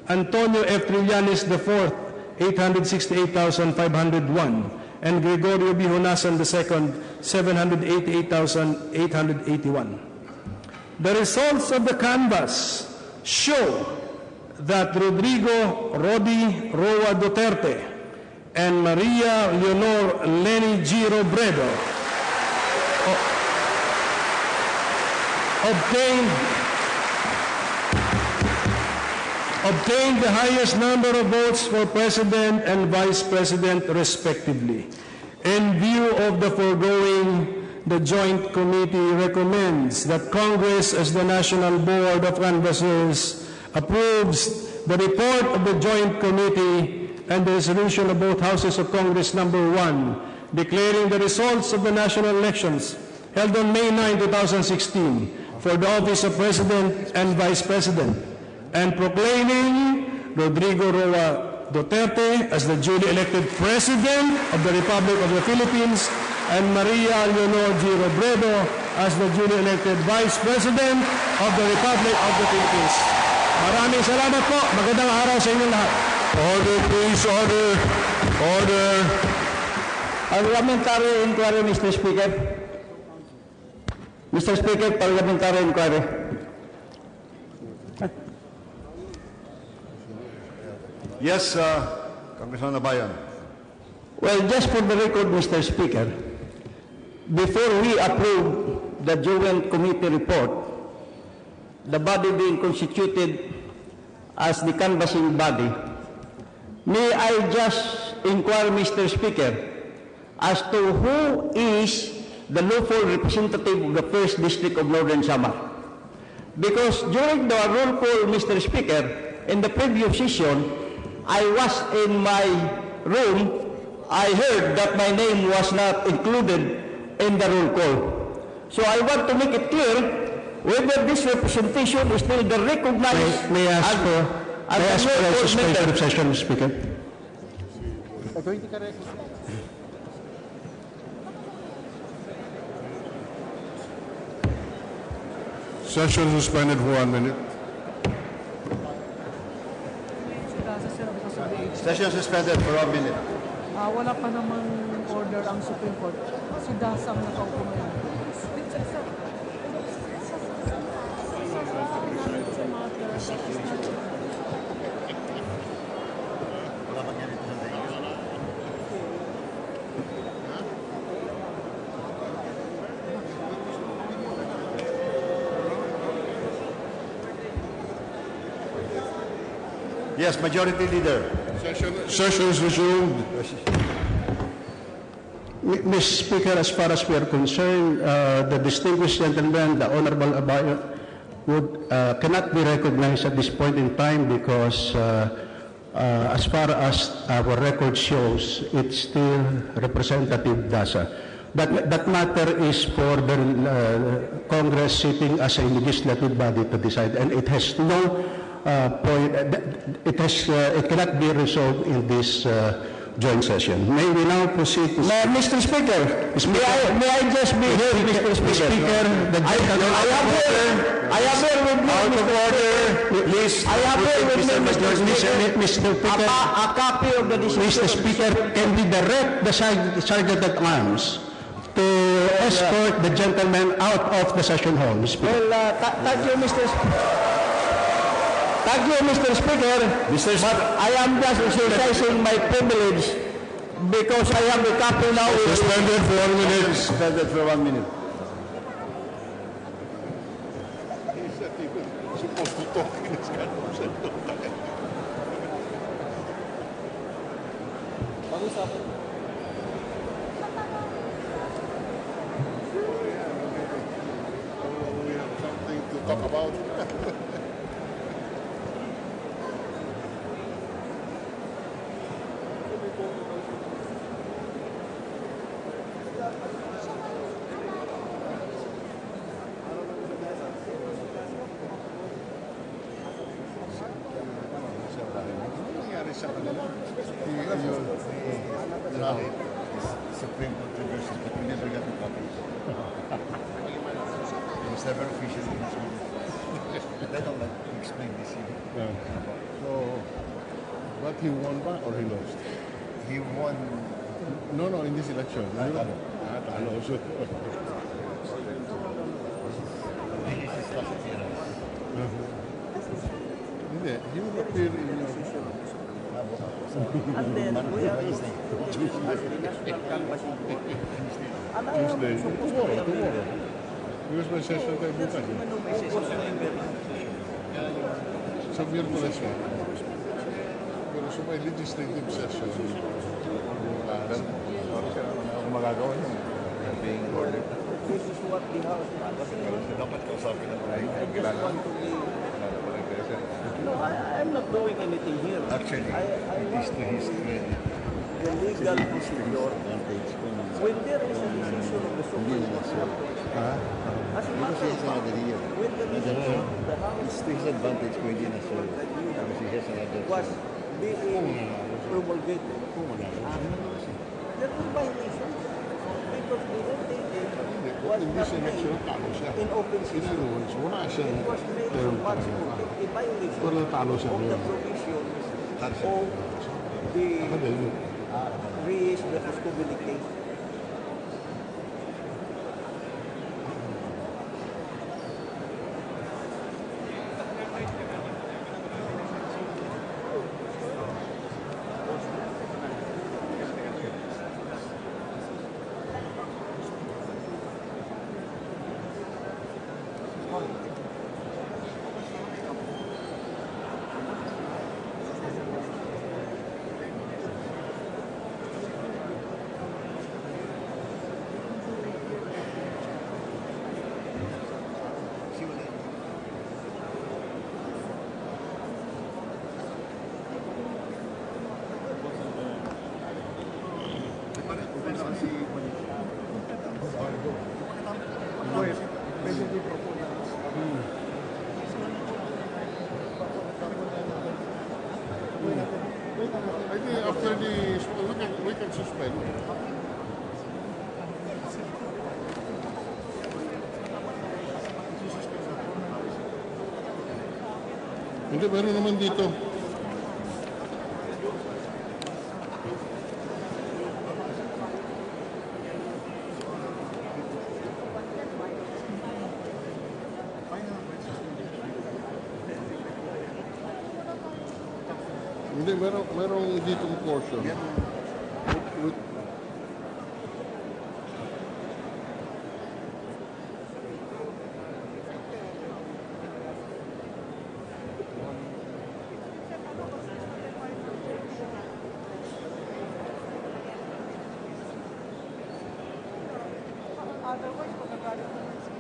Antonio F. Trillanes IV, 868,501. And Gregorio B. Honasan II, 788,881. The results of the canvass show that Rodrigo Rodi Roa Duterte and Maria Leonor Lenny G. Robredo obtained the highest number of votes for President and Vice President respectively. In view of the foregoing, the Joint Committee recommends that Congress, as the National Board of Canvassers, approves the report of the Joint Committee and the resolution of both Houses of Congress number 1, declaring the results of the national elections held on May 9, 2016 for the office of President and Vice President, and proclaiming Rodrigo Roa Duterte as the duly elected President of the Republic of the Philippines and Maria Leonor G. Robredo as the duly elected Vice President of the Republic of the Philippines. Maraming salamat po. Magandang araw sa inyong lahat. Order, please. Order. Order. Parliamentary inquiry, Mr. Speaker. Mr. Speaker, parliamentary inquiry. Yes, Congressman Abayan. Well, just for the record, Mr. Speaker, before we approve the joint committee report, the body being constituted as the canvassing body, may I just inquire, Mr. Speaker, as to who is the lawful representative of the 1st District of Northern Samar? Because during the roll call, Mr. Speaker, in the previous session, I was in my room, I heard that my name was not included in the roll call. So I want to make it clear whether this representation is still the recognized May I ask for a suspension of session, Mr. Speaker? Session suspended for 1 minute. Session suspended for 1 minute. Wala pa namang order ang Supreme Court. Si Dasam nakaupo na yan. Yes, Majority Leader. Session is resumed. Mr. Speaker, as far as we are concerned, the distinguished gentleman, the Honorable Abayo, cannot be recognized at this point in time because as far as our record shows, it's still Representative Dasa. That matter is for the Congress sitting as a legislative body to decide, and it has no point. It cannot be resolved in this joint session. May we now proceed to... Mr. Speaker, may I just be heard, Mr. Speaker? I have here with me, out of order. Please, I have here with me, Mr. Speaker, a copy of the decision. Mr. Speaker, can we direct the Sergeant at Arms to escort the gentleman out of the session hall, Mr. Speaker? Well, thank you, Mr. Thank you, Mr. Speaker. But I am just exercising my privilege because I have a copy now. Suspended for 1 minute. Suspended for 1 minute. He's supposed to talk in his conversation. We have something to talk about. Supreme Court reverses, but we never got a copy. It was never officially included. They don't like to explain this here. So, but he won back or he lost? He won. No, in this election. Talo. Talo. So, This is his last appearance. hindi, he will appear in your... And then we are Tuesday. Tuesday. Tomorrow. Because may session tayo bukas. Sa Miyerkules mo. Pero sa may legislative session, bukas. Ako magagawa yun. Being ordered. This is what the House wants. Dapat kausapin ng mga kilala. No, I'm not doing anything here. Actually, it is to his credit. The legal procedure, when there is a decision of the Supreme Court, As a Because matter he of has fact, another year. when the decision of the House It's to his advantage kung hindi na serve. that you Because he has another was term. being promulgated, there were violations because the NTT was not made in open session. It was made in multiple, a violation of the provisions of the Res de Postability. I think after we can suspend. Hindi, meron naman dito. Hindi, merong ditong portion. Otherwise, magagalit naman si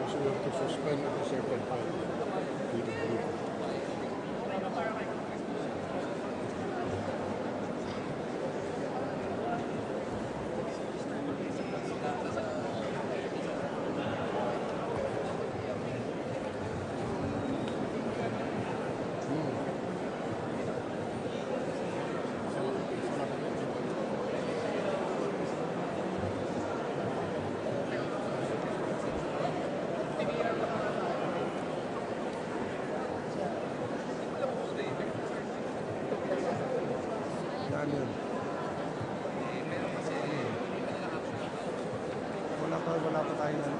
So we have to suspend at a certain time. Wala pa tayo na.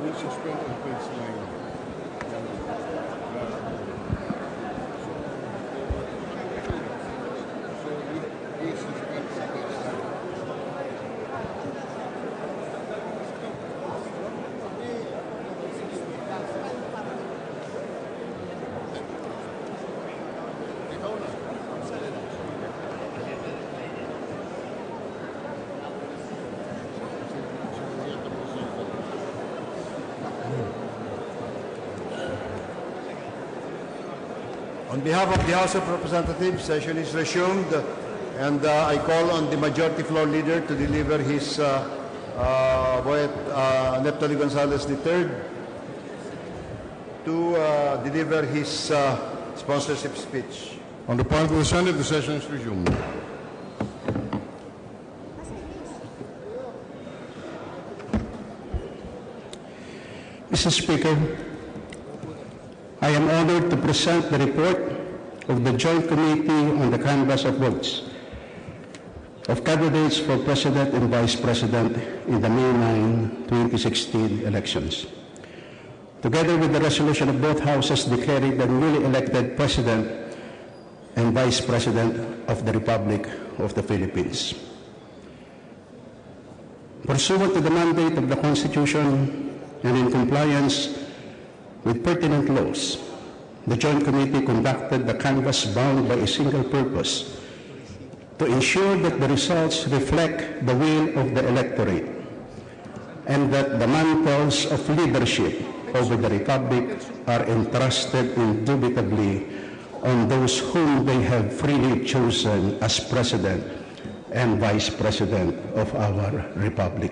We'll suspend on page 9. So we suspend on page 9. On behalf of the House of Representatives, session is resumed, and I call on the Majority Floor Leader to deliver his Neptali Gonzalez III to deliver his sponsorship speech. On the part of the Senate, the session is resumed. Mr. Speaker, I am honored to present the report of the Joint Committee on the Canvass of Votes of candidates for President and Vice President in the May 9, 2016 elections, together with the resolution of both houses declaring the newly elected President and Vice President of the Republic of the Philippines. Pursuant to the mandate of the Constitution and in compliance with pertinent laws, the Joint Committee conducted the canvass bound by a single purpose: to ensure that the results reflect the will of the electorate and that the mantles of leadership over the Republic are entrusted indubitably on those whom they have freely chosen as President and Vice President of our Republic.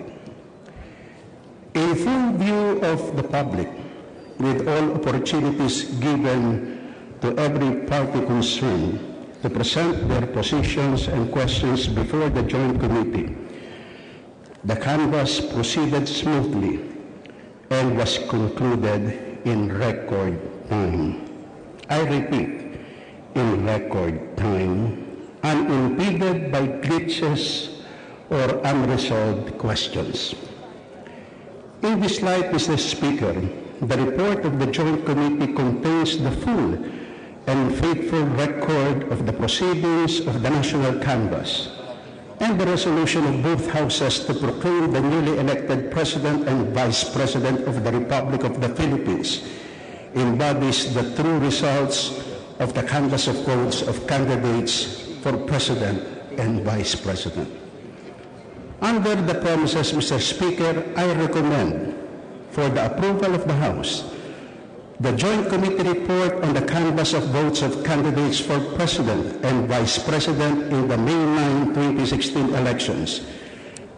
In full view of the public, with all opportunities given to every party concerned to present their positions and questions before the Joint Committee, the canvass proceeded smoothly and was concluded in record time. I repeat, in record time, unimpeded by glitches or unresolved questions. In this light, Mr. Speaker, the report of the Joint Committee contains the full and faithful record of the proceedings of the National Canvass, and the resolution of both houses to proclaim the newly elected President and Vice President of the Republic of the Philippines embodies the true results of the canvass of votes of candidates for President and Vice President. Under the premises, Mr. Speaker, I recommend for the approval of the House the Joint Committee report on the canvass of votes of candidates for President and Vice President in the May 9, 2016 elections,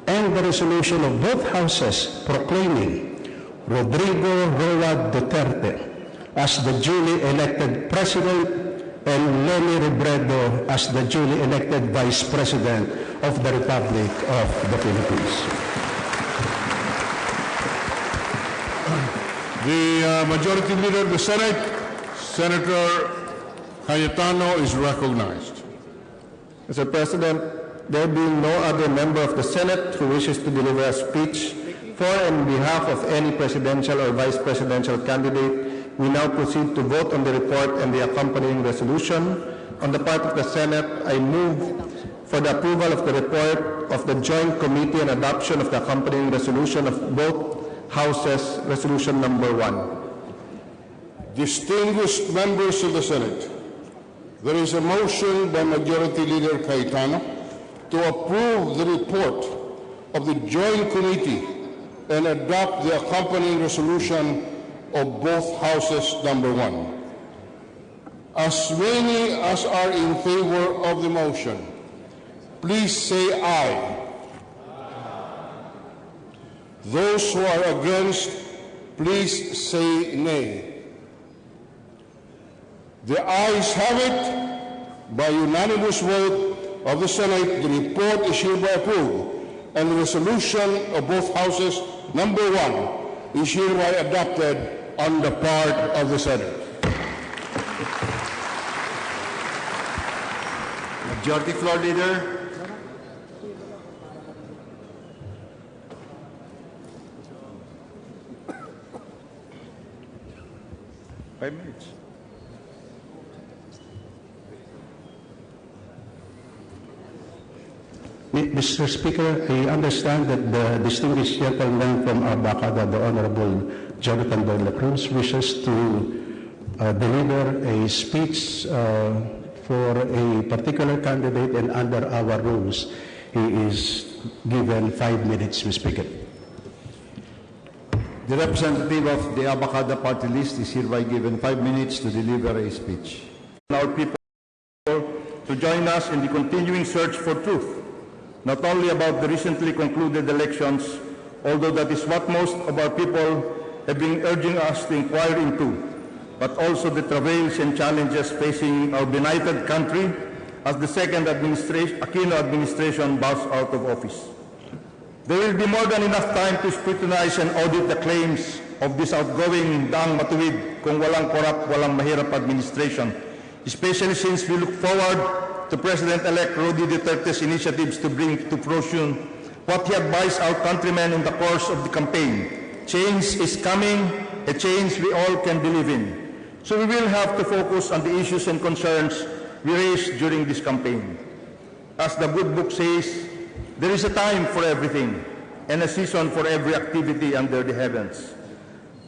and the resolution of both Houses proclaiming Rodrigo Roa Duterte as the duly elected President and Leni Robredo as the duly elected Vice President of the Republic of the Philippines. The Majority Leader of the Senate, Senator Cayetano, is recognized. Mr. President, there being no other member of the Senate who wishes to deliver a speech for and behalf of any presidential or vice presidential candidate, we now proceed to vote on the report and the accompanying resolution. On the part of the Senate, I move for the approval of the report of the Joint Committee and adoption of the accompanying resolution of both Houses, Resolution Number 1. Distinguished members of the Senate, there is a motion by Majority Leader Cayetano to approve the report of the Joint Committee and adopt the accompanying resolution of both Houses Number 1. As many as are in favor of the motion, please say aye. Those who are against, please say nay. The ayes have it. By unanimous vote of the Senate, the report is hereby approved, and the resolution of both Houses Number 1 is hereby adopted on the part of the Senate. Majority Floor Leader. Mr. Speaker, I understand that the distinguished gentleman from Abacada, the Honorable Jonathan de la Cruz, wishes to deliver a speech for a particular candidate, and under our rules, he is given 5 minutes, Mr. Speaker. The representative of the Abacada party list is hereby given 5 minutes to deliver a speech. our people to join us in the continuing search for truth, not only about the recently concluded elections, although that is what most of our people have been urging us to inquire into, but also the travails and challenges facing our benighted country as the second Aquino administration bows out of office. There will be more than enough time to scrutinize and audit the claims of this outgoing daang matuwid kung walang korap, walang mahirap administration, especially since we look forward to President-elect Rodi Duterte's initiatives to bring to fruition what he advised our countrymen in the course of the campaign. Change is coming, a change we all can believe in. So we will have to focus on the issues and concerns we raised during this campaign. As the good book says, there is a time for everything and a season for every activity under the heavens.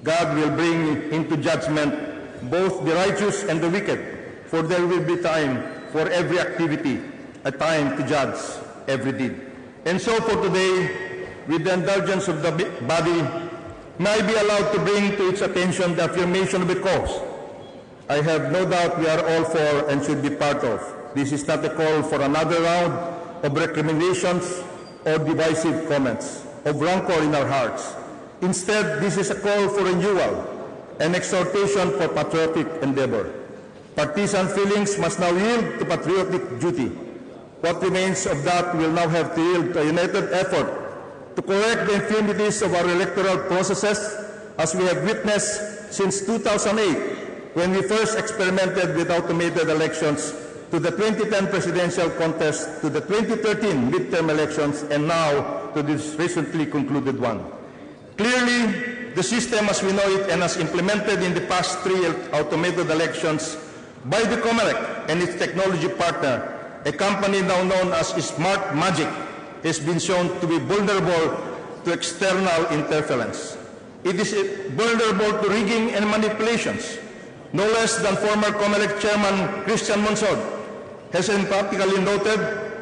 God will bring into judgment both the righteous and the wicked, for there will be time for every activity, a time to judge every deed. And so for today, with the indulgence of the body, may I be allowed to bring to its attention the affirmation of a cause I have no doubt we are all for and should be part of. This is not a call for another round of recriminations or divisive comments, of rancor in our hearts. Instead, this is a call for renewal, an exhortation for patriotic endeavor. Partisan feelings must now yield to patriotic duty. What remains of that will now have to yield to a united effort to correct the infirmities of our electoral processes, as we have witnessed since 2008, when we first experimented with automated elections, to the 2010 presidential contest, to the 2013 midterm elections, and now to this recently concluded one. Clearly, the system as we know it and as implemented in the past 3 automated elections by the COMELEC and its technology partner, a company now known as Smart Magic, has been shown to be vulnerable to external interference. It is vulnerable to rigging and manipulations. No less than former COMELEC chairman Christian Monsod has emphatically noted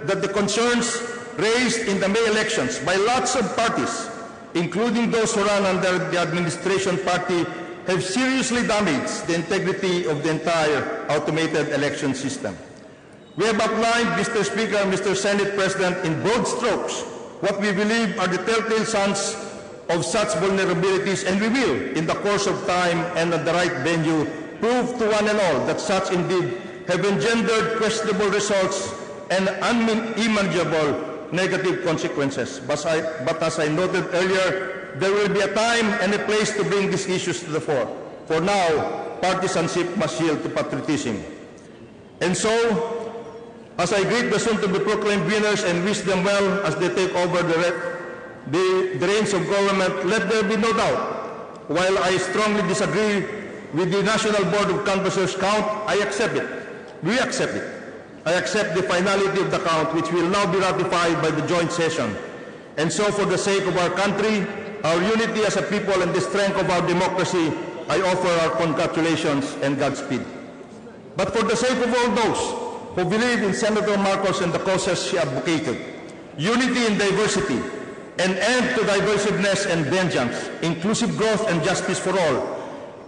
that the concerns raised in the May elections by lots of parties, including those who run under the administration party, have seriously damaged the integrity of the entire automated election system. We have outlined, Mr. Speaker, Mr. Senate President, in broad strokes what we believe are the telltale signs of such vulnerabilities, and we will, in the course of time and at the right venue, prove to one and all that such indeed have engendered questionable results and unimaginable negative consequences. But as I noted earlier, there will be a time and a place to bring these issues to the fore. For now, partisanship must yield to patriotism. And so, as I greet the soon-to-be proclaimed winners and wish them well as they take over the reins of government, let there be no doubt, while I strongly disagree with the National Board of Canvassers count, I accept it. We accept it. I accept the finality of the count, which will now be ratified by the joint session. And so for the sake of our country, our unity as a people, and the strength of our democracy, I offer our congratulations and Godspeed. But for the sake of all those who believe in Senator Marcos and the causes she advocated, unity in diversity, an end to divisiveness and vengeance, inclusive growth and justice for all,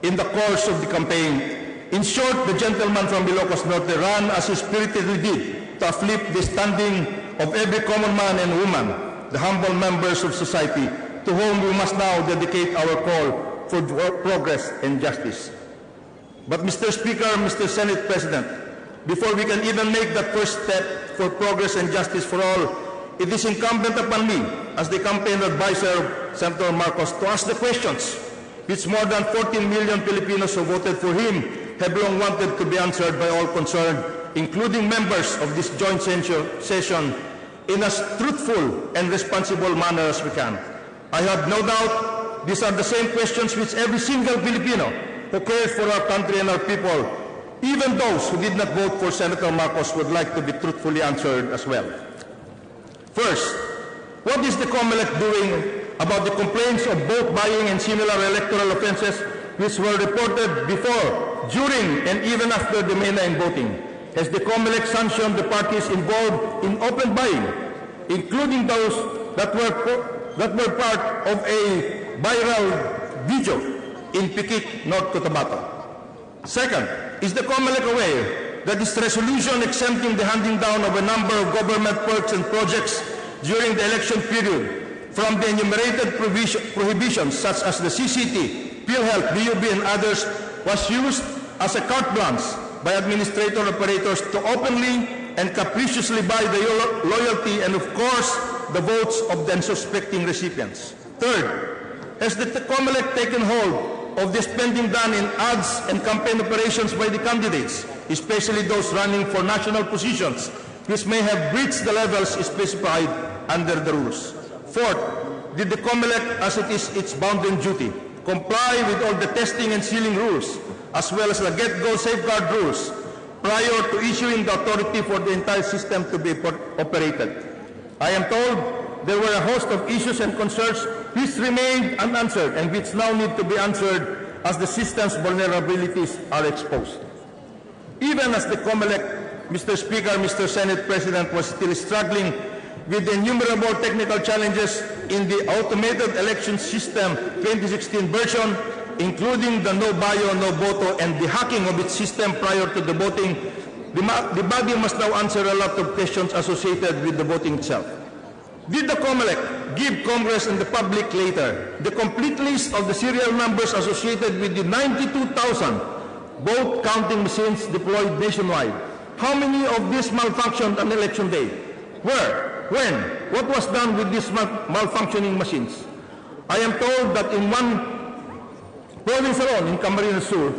in the course of the campaign, in short, the gentleman from Ilocos Norte ran as he spiritedly did to uplift the standing of every common man and woman, the humble members of society, to whom we must now dedicate our call for progress and justice. But Mr. Speaker, Mr. Senate President, before we can even make that first step for progress and justice for all, it is incumbent upon me, as the campaign advisor of Senator Marcos, to ask the questions which more than 14 million Filipinos who voted for him have long wanted to be answered by all concerned, including members of this joint session, in as truthful and responsible manner as we can. I have no doubt these are the same questions which every single Filipino who cares for our country and our people, even those who did not vote for Senator Marcos, would like to be truthfully answered as well. First, what is the COMELEC doing about the complaints of vote buying and similar electoral offenses which were reported before, during, and even after the May 9 voting? Has the COMELEC sanctioned the parties involved in open buying, including those that were part of a viral video in Piquet, North Cotabato? Second, is the COMELEC aware that this resolution exempting the handing down of a number of government works and projects during the election period from the enumerated prohibitions such as the CCT, PhilHealth, BUB, and others was used as a carte blanche by administrator operators to openly and capriciously buy the loyalty and, of course, the votes of the unsuspecting recipients. Third, has the COMELEC taken hold of the spending done in ads and campaign operations by the candidates, especially those running for national positions, which may have breached the levels specified under the rules? Fourth, did the COMELEC, as it is its bounden duty, comply with all the testing and sealing rules, as well as the get-go safeguard rules, prior to issuing the authority for the entire system to be operated? I am told there were a host of issues and concerns which remained unanswered and which now need to be answered as the system's vulnerabilities are exposed. Even as the COMELEC, Mr. Speaker, Mr. Senate President, was still struggling with the innumerable technical challenges in the automated election system 2016 version, including the no bio, no voto, and the hacking of its system prior to the voting, the body must now answer a lot of questions associated with the voting itself. Did the COMELEC give Congress and the public later the complete list of the serial numbers associated with the 92,000 vote counting machines deployed nationwide? How many of these malfunctioned on election day? Where? When? What was done with these malfunctioning machines? I am told that in one province alone, in Camarines Sur,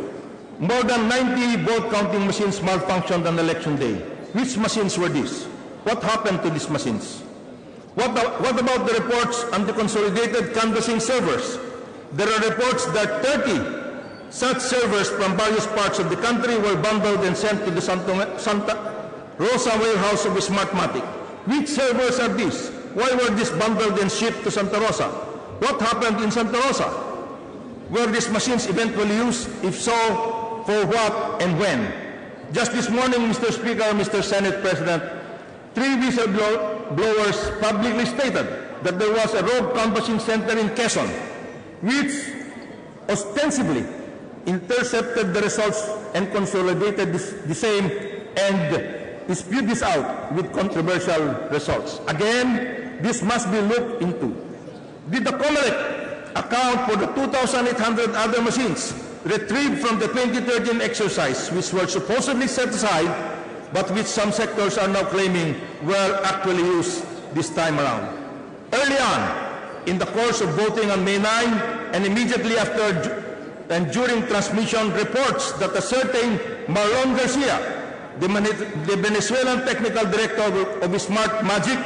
more than 90 vote counting machines malfunctioned on election day. Which machines were these? What happened to these machines? What about the reports on the consolidated canvassing servers? There are reports that 30 such servers from various parts of the country were bundled and sent to the Santa Rosa warehouse of Smartmatic. Which servers are these? Why were these bundled and shipped to Santa Rosa? What happened in Santa Rosa? Were these machines eventually used? If so, for what and when? Just this morning, Mr. Speaker, Mr. Senate President, 3 whistleblowers publicly stated that there was a rogue canvassing center in Quezon, which ostensibly intercepted the results and consolidated the same and dispute this out with controversial results. Again, this must be looked into. Did the COMELEC account for the 2,800 other machines retrieved from the 2013 exercise, which were supposedly set aside, but which some sectors are now claiming were actually used this time around? Early on, in the course of voting on May 9, and immediately after and during transmission, reports that a certain Marlon Garcia, the Venezuelan technical director of Smartmatic,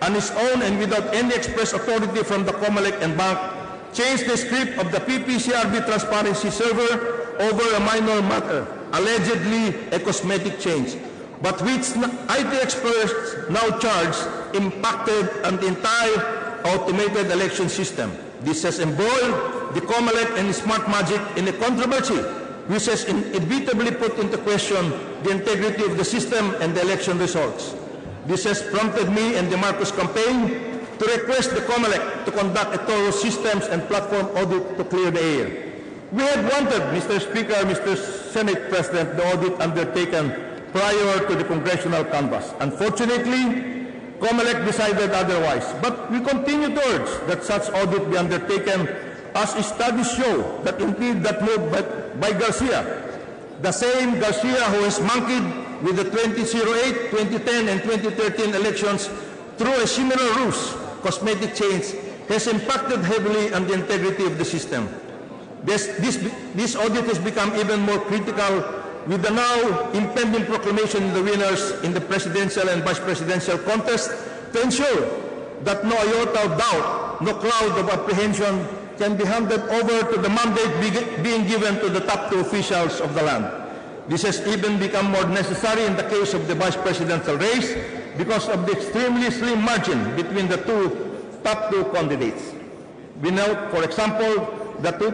on his own and without any express authority from the COMELEC and bank, changed the script of the PPCRB transparency server over a minor matter, allegedly a cosmetic change, but which IT experts now charge impacted on the entire automated election system. This has embroiled the COMELEC and Smartmatic in a controversy which has inevitably put into question the integrity of the system and the election results. This has prompted me and the Marcos campaign to request the COMELEC to conduct a thorough systems and platform audit to clear the air. We had wanted, Mr. Speaker, Mr. Senate President, the audit undertaken prior to the congressional canvass. Unfortunately, COMELEC decided otherwise, but we continue to urge that such audit be undertaken, as studies show that indeed that move by Garcia, the same Garcia who has monkeyed with the 2008, 2010, and 2013 elections through a similar ruse, cosmetic change, has impacted heavily on the integrity of the system. This audit has become even more critical with the now impending proclamation of the winners in the presidential and vice presidential contest to ensure that no iota of doubt, no cloud of apprehension can be handed over to the mandate being given to the top 2 officials of the land. This has even become more necessary in the case of the vice presidential race because of the extremely slim margin between the top two candidates. We note, for example, that the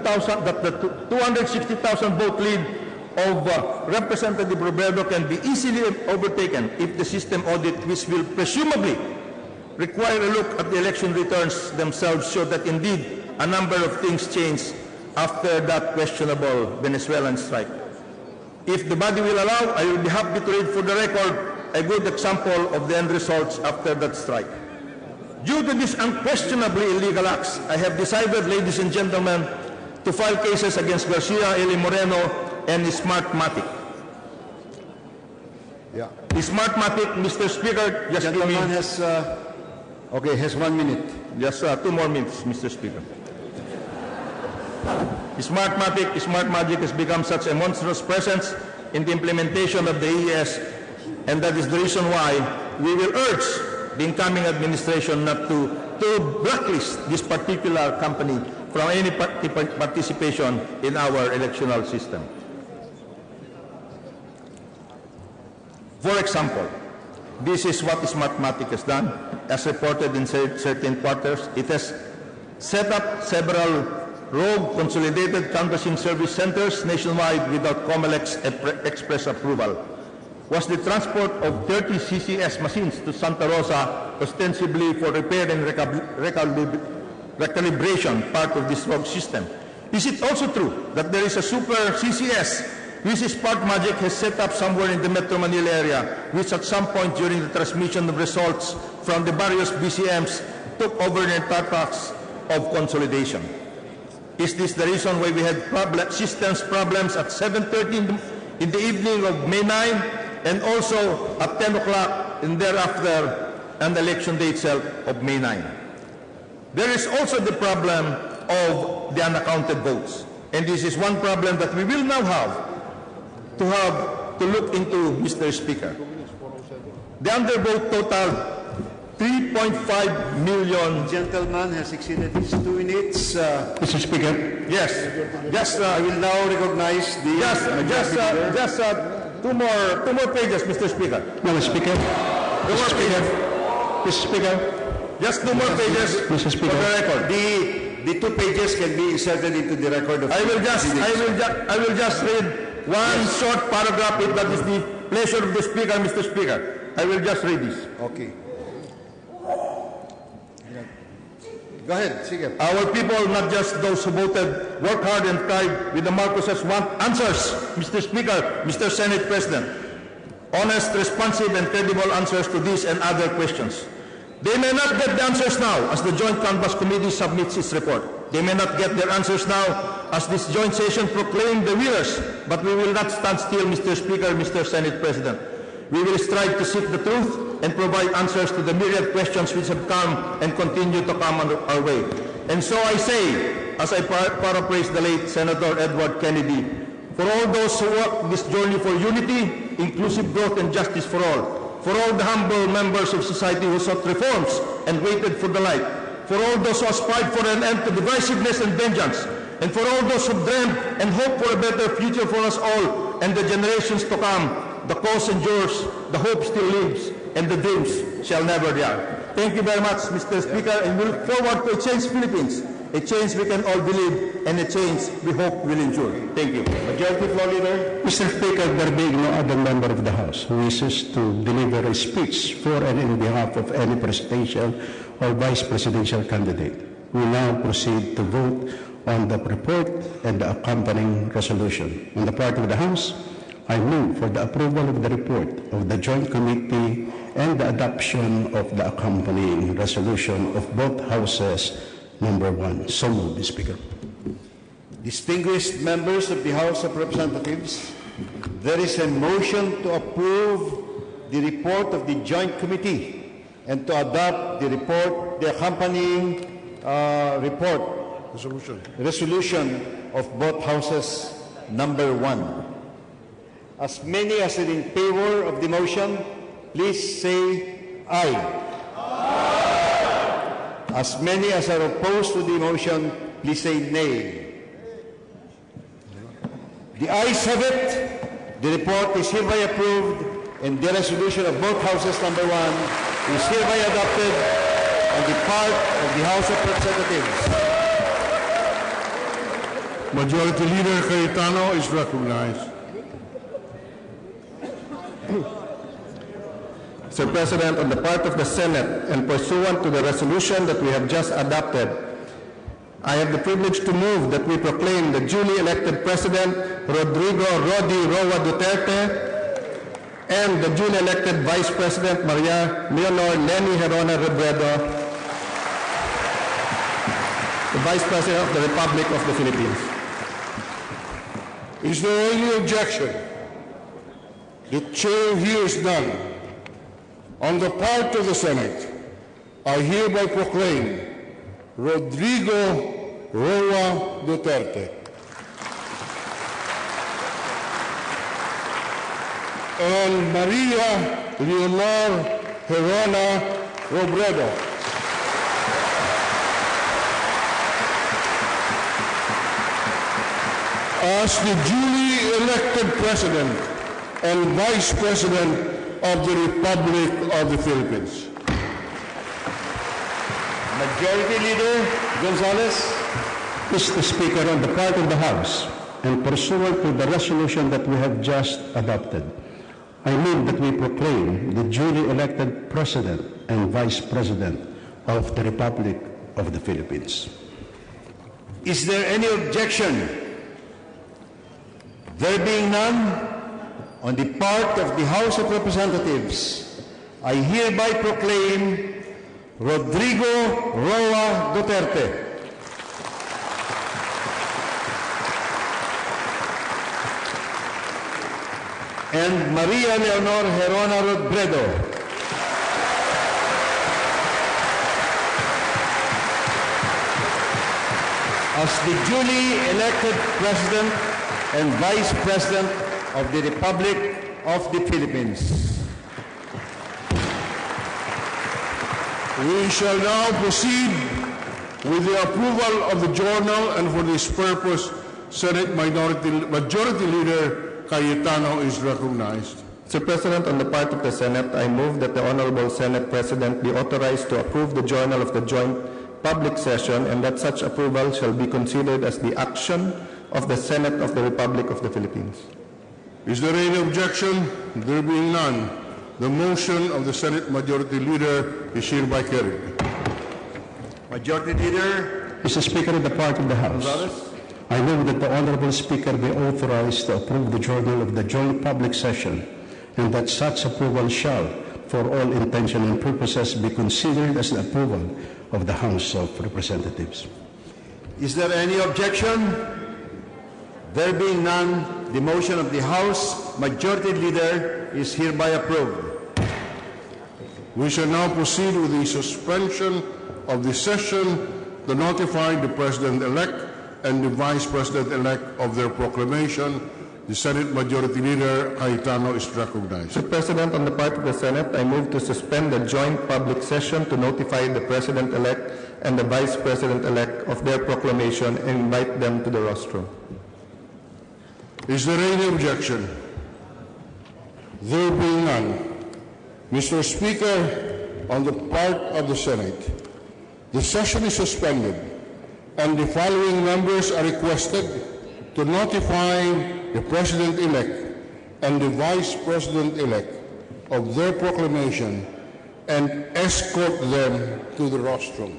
260,000 vote lead of Representative Robredo can be easily overtaken if the system audit, which will presumably require a look at the election returns themselves, show that indeed a number of things changed after that questionable Venezuelan strike. If the body will allow, I will be happy to read for the record a good example of the end results after that strike. Due to these unquestionably illegal acts, I have decided, ladies and gentlemen, to file cases against Garcia, Eli Moreno, and Smartmatic. Yeah. Smartmatic, Mr. Speaker, just give me... Gentleman has, has 1 minute. Just 2 more minutes, Mr. Speaker. Smartmatic has become such a monstrous presence in the implementation of the EES, and that is the reason why we will urge the incoming administration not to blacklist this particular company from any participation in our electoral system. For example, this is what Smartmatic has done. As reported in certain quarters, it has set up several rogue consolidated canvassing service centers nationwide without COMELEC's express approval. Was the transport of 30 CCS machines to Santa Rosa ostensibly for repair and recalibration part of this rogue system? Is it also true that there is a super CCS which Smartmatic has set up somewhere in the Metro Manila area, which at some point during the transmission of results from the various BCMs took over the entire task of consolidation? Is this the reason why we had systems problems at 7:30 in the evening of May 9 and also at 10 o'clock and thereafter and the election day itself of May 9? There is also the problem of the unaccounted votes. And this is one problem that we will now have to look into, Mr. Speaker. The undervote totaled 3.5 million. Gentleman has exceeded his 2 minutes. Mr. Speaker. Yes. Just I will now recognize the... Just two more pages, Mr. Speaker. No, Mr. Speaker. Mr. Speaker. Mr. Speaker. Just 2 more pages Mr. Speaker. for the record. The 2 pages can be inserted into the record of... I will just read one short paragraph if that is the pleasure of the Speaker, Mr. Speaker. I will just read this. Okay. Go ahead, sige. Our people, not just those who voted, work hard and tried with the Marcoses want answers, Mr. Speaker, Mr. Senate President. Honest, responsive, and credible answers to these and other questions. They may not get the answers now as the Joint Canvass Committee submits its report. They may not get their answers now as this joint session proclaimed the winners, but we will not stand still, Mr. Speaker, Mr. Senate President. We will strive to seek the truth and provide answers to the myriad questions which have come and continue to come our way. And so I say, as I paraphrase the late Senator Edward Kennedy, for all those who walk this journey for unity, inclusive growth, and justice for all the humble members of society who sought reforms and waited for the light, for all those who aspired for an end to divisiveness and vengeance, and for all those who dreamed and hoped for a better future for us all and the generations to come, the cause endures, the hope still lives, and the dreams shall never die. Thank you very much, Mr. Speaker, and we look forward to a changed Philippines, a change we can all believe, and a change we hope will endure. Thank you. Majority Floor Leader. Mr. Speaker, there being no other member of the House who wishes to deliver a speech for and in behalf of any presidential or vice presidential candidate, we now proceed to vote on the report and the accompanying resolution. On the part of the House, I move for the approval of the report of the Joint Committee and the adoption of the accompanying resolution of both Houses. Number 1. So moved, Speaker. Distinguished members of the House of Representatives, there is a motion to approve the report of the Joint Committee and to adopt the report, the accompanying resolution of both Houses. Number 1. As many as are in favor of the motion, please say aye. As many as are opposed to the motion, please say nay. The ayes have it. The report is hereby approved, and the resolution of both Houses, number 1, is hereby adopted on the part of the House of Representatives. Majority Leader Cayetano is recognized. Mr. President, on the part of the Senate and pursuant to the resolution that we have just adopted, I have the privilege to move that we proclaim the duly elected President, Rodrigo Rodi Roa Duterte, and the duly elected Vice President, Maria Leonor Leni Herona Robredo, the Vice President of the Republic of the Philippines. Is there any objection? The chair hears none. On the part of the Senate, I hereby proclaim Rodrigo Roa Duterte and Maria Leonor Herona Robredo as the duly elected President and Vice President of the Republic of the Philippines. Majority Leader Gonzales. Mr. Speaker, on the part of the House, and pursuant to the resolution that we have just adopted, I move that we proclaim the duly elected President and Vice President of the Republic of the Philippines. Is there any objection? There being none, on the part of the House of Representatives, I hereby proclaim Rodrigo Roa Duterte and Maria Leonor Herona Robredo as the duly elected President and Vice President of the Republic of the Philippines. We shall now proceed with the approval of the journal, and for this purpose, Senate Majority Leader Cayetano is recognized. Mr. President, on the part of the Senate, I move that the Honorable Senate President be authorized to approve the journal of the joint public session, and that such approval shall be considered as the action of the Senate of the Republic of the Philippines. Is there any objection? There being none, the motion of the Senate Majority Leader is hereby carried. Majority Leader Mr. Speaker, on the part of the House, Gonzales. I move that the Honorable Speaker be authorized to approve the journal of the joint public session, and that such approval shall, for all intention and purposes, be considered as the approval of the House of Representatives. Is there any objection? There being none, the motion of the House Majority Leader is hereby approved. We shall now proceed with the suspension of the session to notify the President-elect and the Vice President-elect of their proclamation. The Senate Majority Leader Cayetano is recognized. Mr. President, on the part of the Senate, I move to suspend the joint public session to notify the President-elect and the Vice President-elect of their proclamation and invite them to the rostrum. Is there any objection? There being none, Mr. Speaker, on the part of the Senate, the session is suspended, and the following members are requested to notify the President-elect and the Vice President-elect of their proclamation and escort them to the rostrum.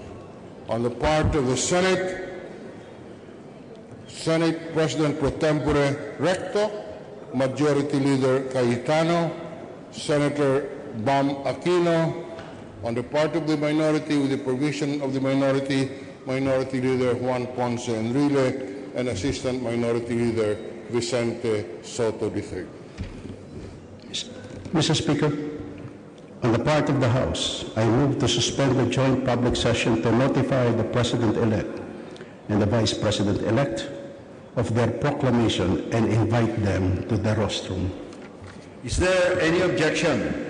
On the part of the Senate, Senate President Pro Tempore Recto, Majority Leader Cayetano, Senator Bam Aquino. On the part of the minority, with the provision of the minority, Minority Leader Juan Ponce Enrile, and Assistant Minority Leader Vicente Soto III. Mr. Speaker, on the part of the House, I move to suspend the joint public session to notify the President-elect and the Vice President-elect of their proclamation and invite them to the rostrum. Is there any objection?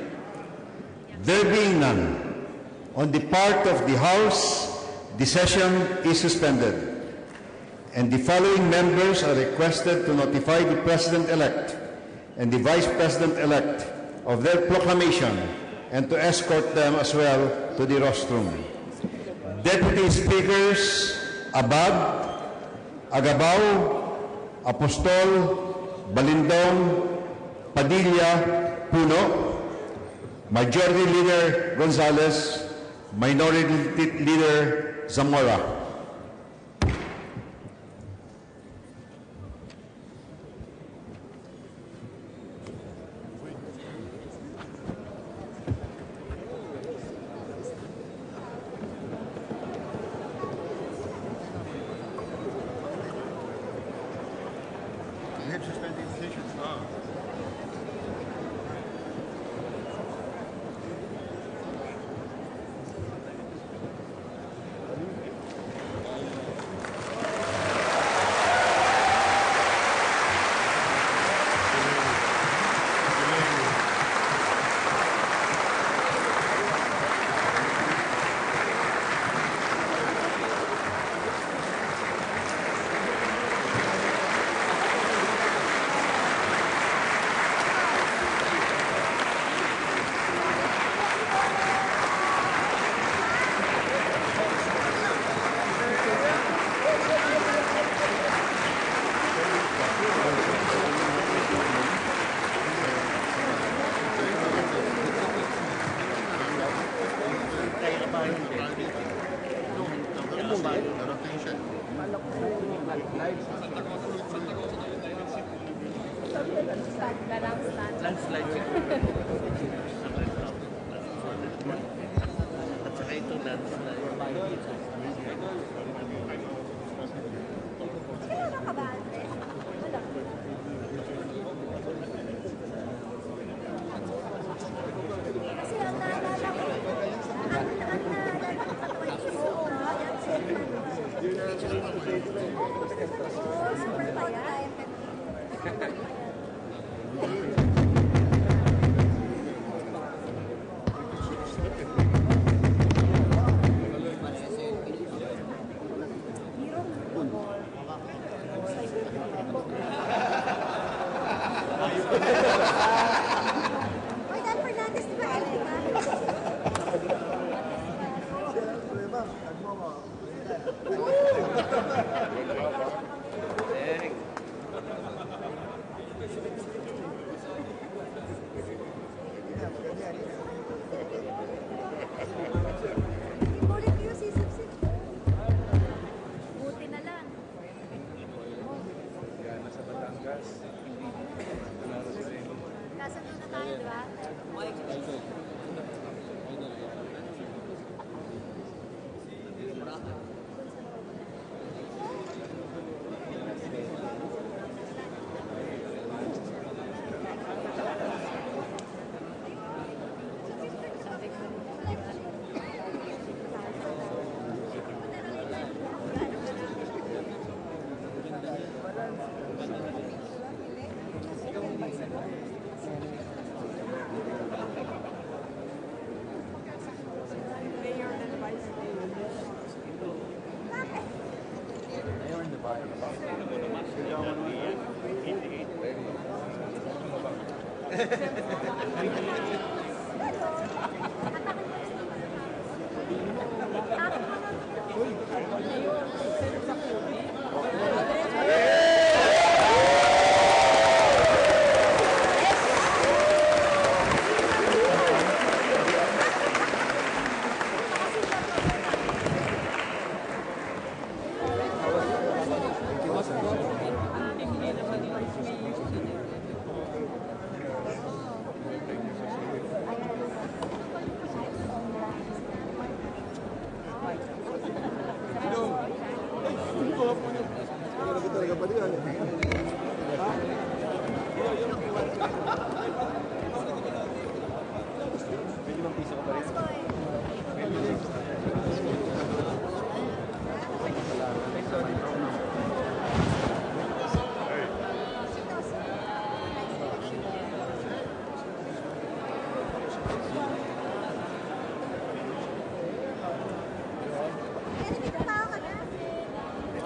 There being none, on the part of the House, the session is suspended, and the following members are requested to notify the President-elect and the Vice President-elect of their proclamation and to escort them as well to the rostrum. Deputy Speakers Abad, Agabao, Apostol, Balindong, Padilla, Puno, Majority Leader Gonzales, Minority Leader Zamora. kept suspending sessions.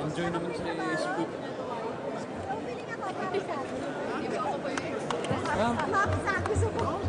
Enjoy naman sa scoop. Gusto ko.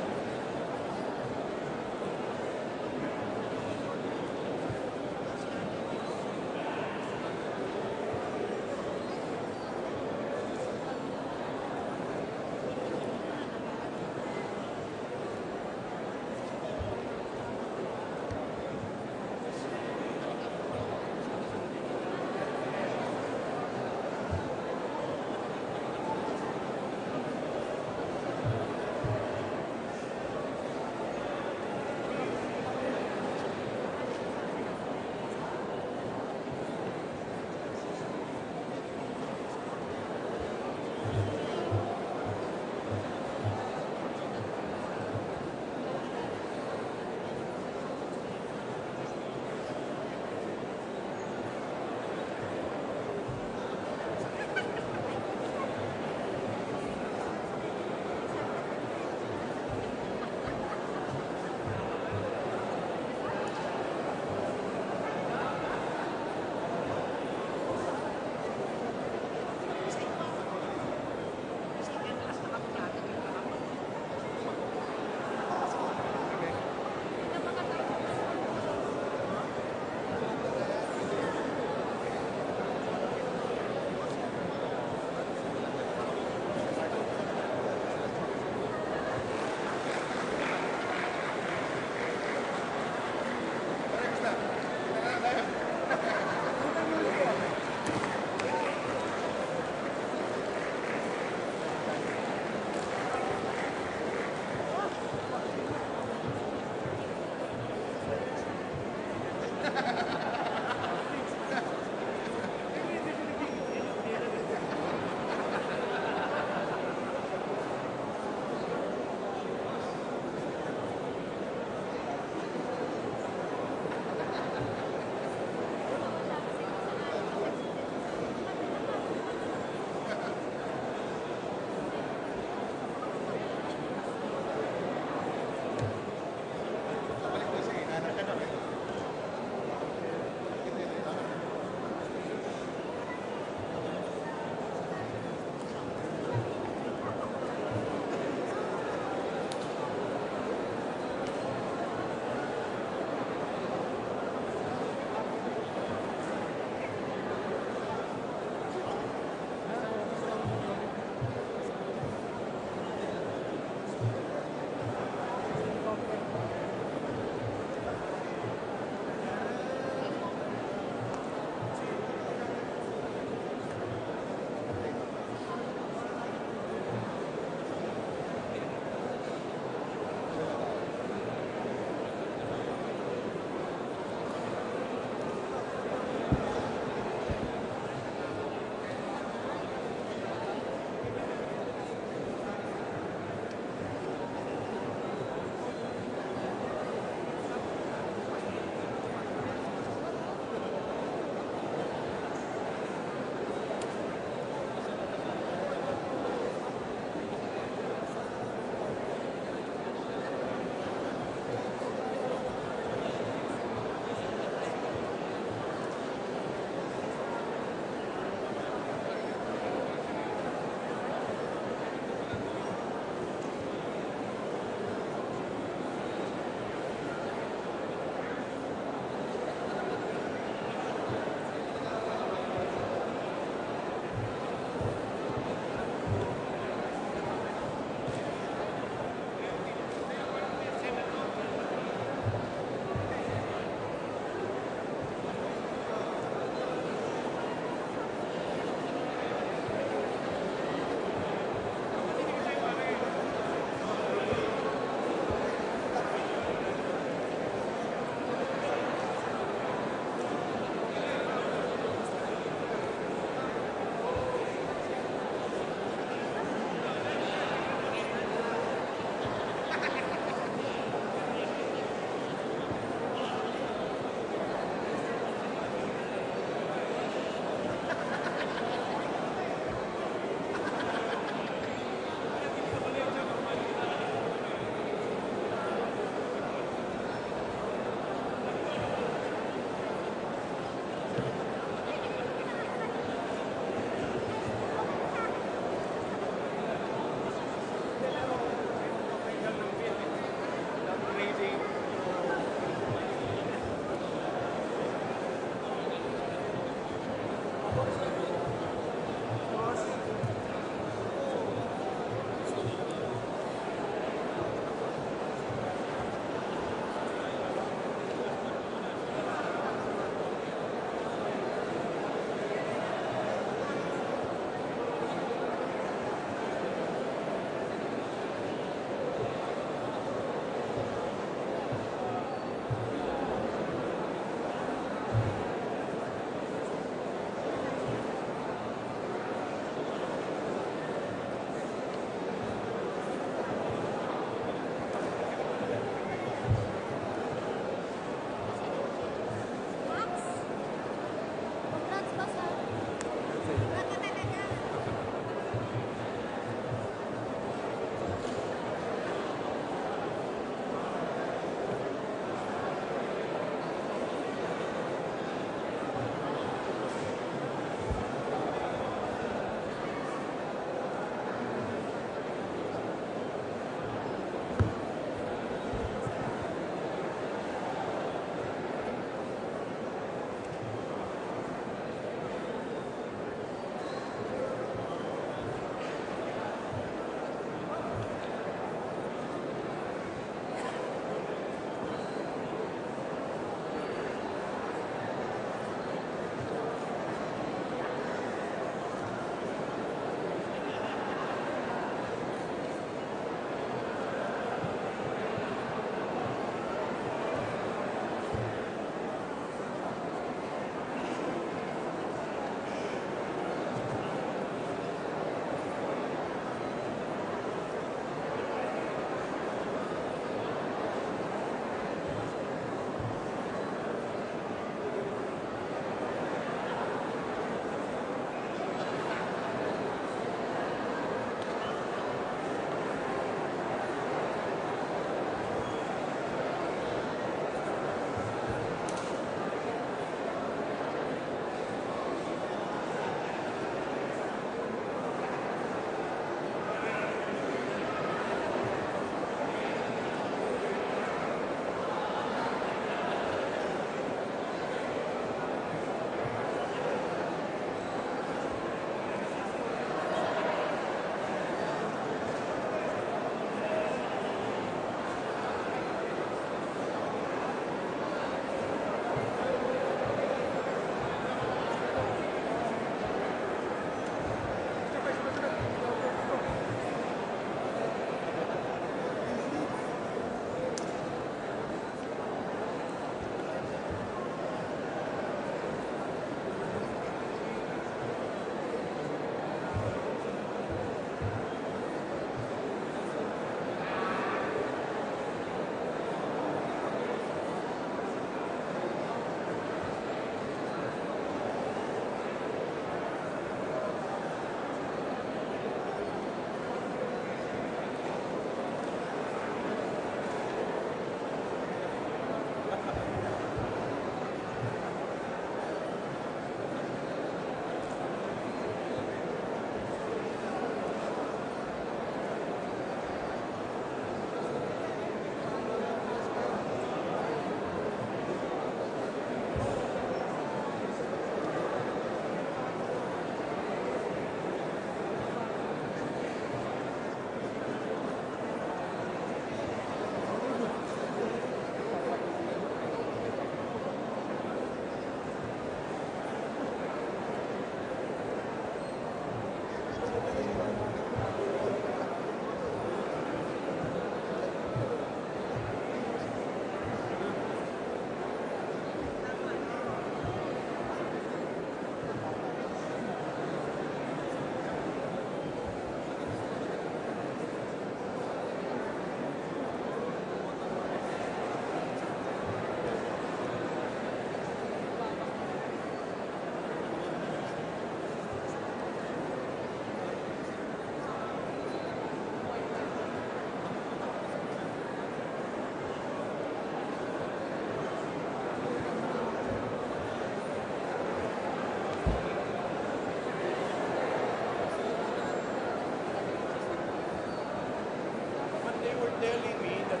they were telling me that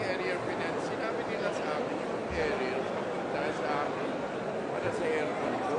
carrier finance, sinabi nila sa akin yung carrier papunta sa akin para sa aircon ko.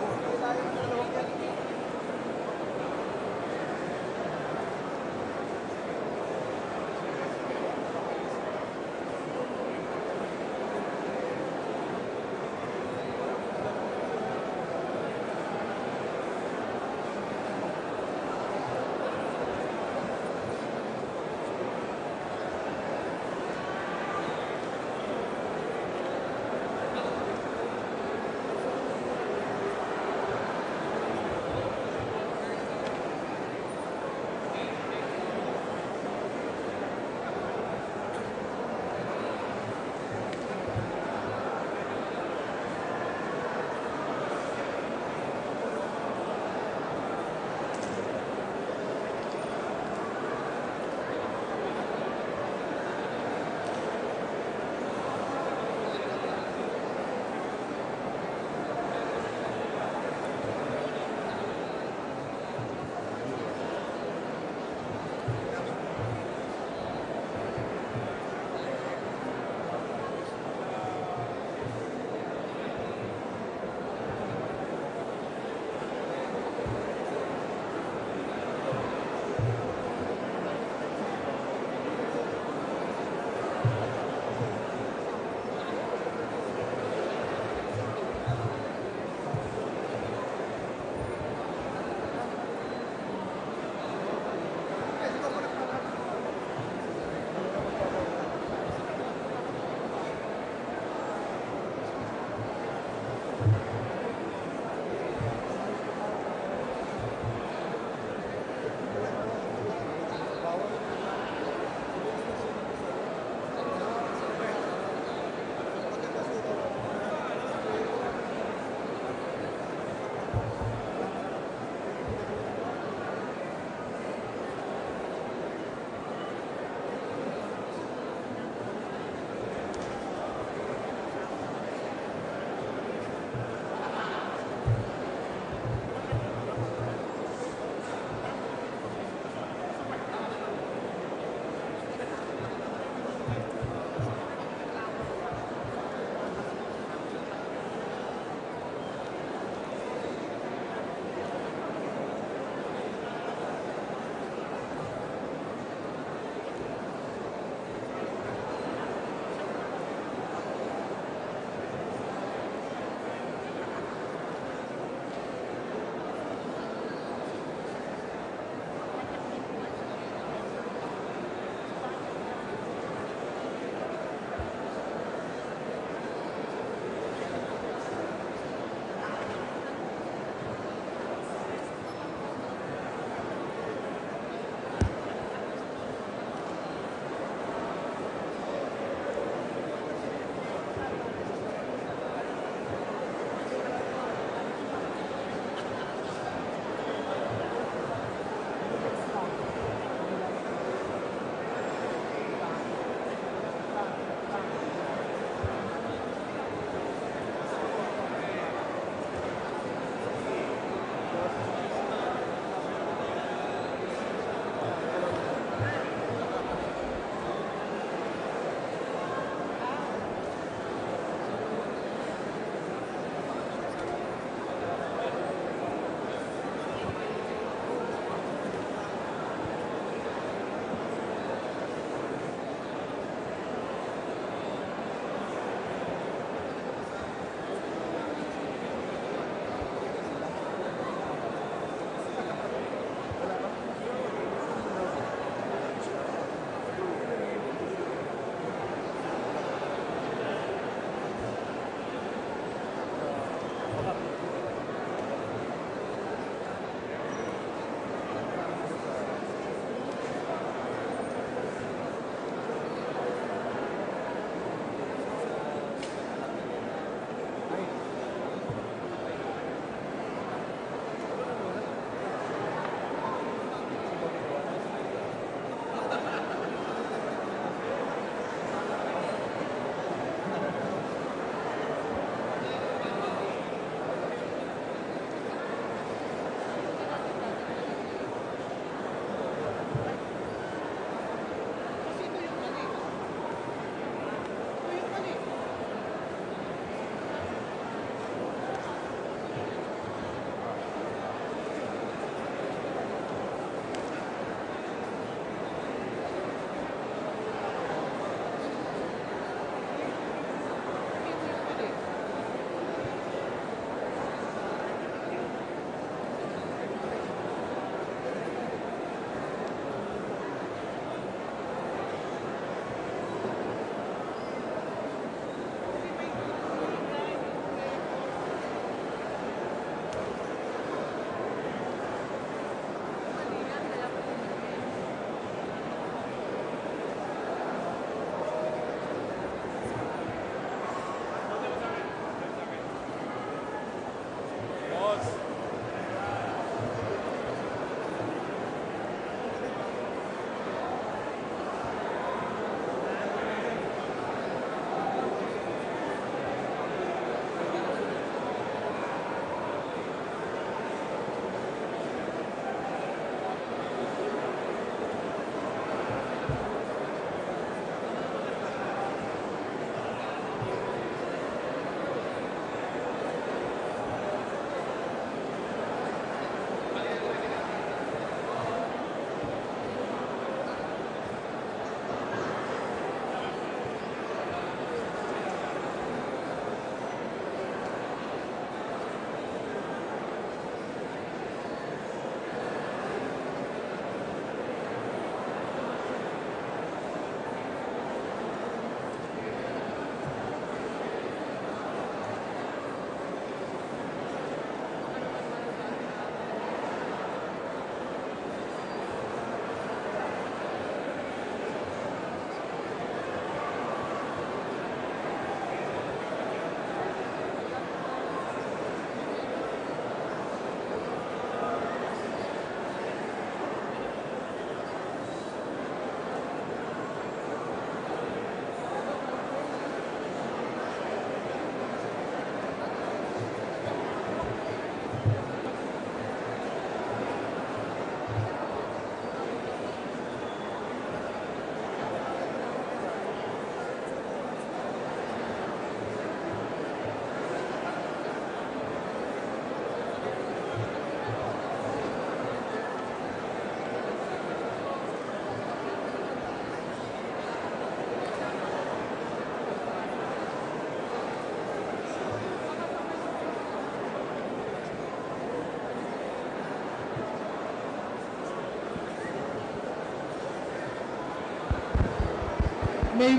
May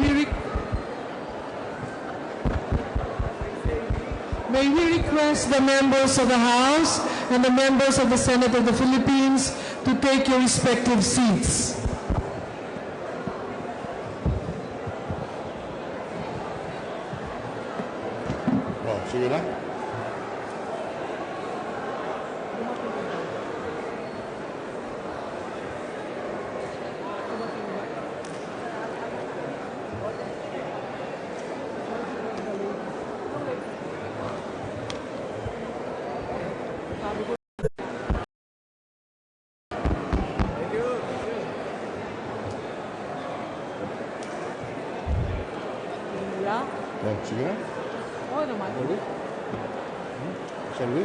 we request the members of the House and the members of the Senate of the Philippines to take your respective seats. Oh, sige na. Oh, sige na. Oo naman. Shall we?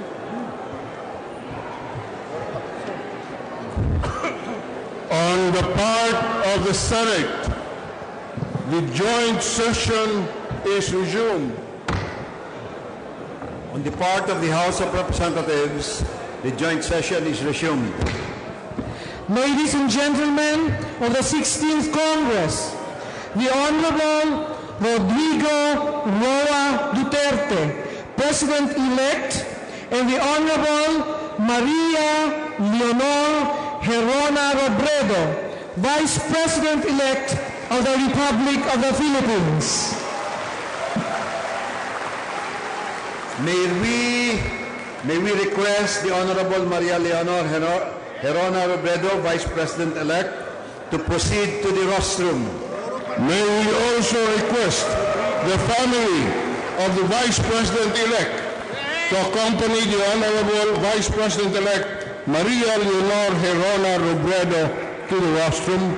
On the part of the Senate, the joint session is resumed. On the part of the House of Representatives, the joint session is resumed. Ladies and gentlemen of the 16th Congress, the Honorable Rodrigo Roa Duterte, President-elect, and the Honorable Maria Leonor Herona Robredo, Vice President-elect of the Republic of the Philippines. May we request the Honorable Maria Leonor Herona Robredo, Vice President-elect, to proceed to the rostrum. May we also request the family of the Vice President-elect to accompany the Honorable Vice President-elect Maria Leonor Herona Robredo to the rostrum.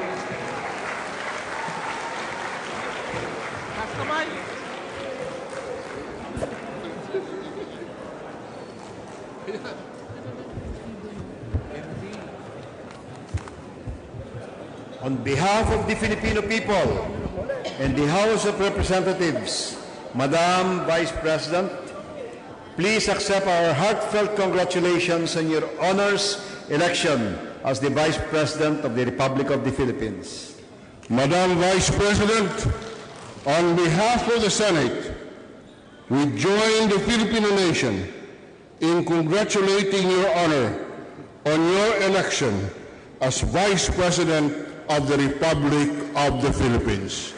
On behalf of the Filipino people and the House of Representatives, Madam Vice President, please accept our heartfelt congratulations on your honors election as the Vice President of the Republic of the Philippines. Madam Vice President, on behalf of the Senate, we join the Filipino nation in congratulating Your Honor on your election as Vice President of the Republic of the Philippines.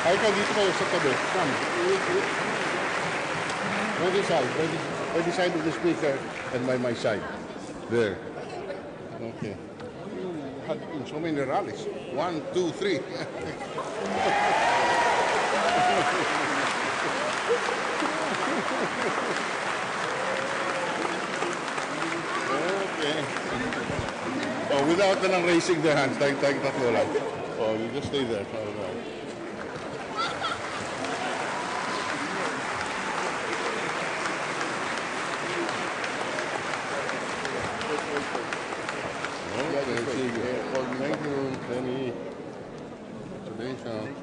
Ay, dito kayo sa tabi. Come. By this side. By the side of the speaker and by my side. There. Okay. You had in so many rallies. 1, 2, 3. Okay. Oh, without them raising their hands, like tatlo lang. Oh, you just stay there. All right. Thank you, Lenny. Congratulations.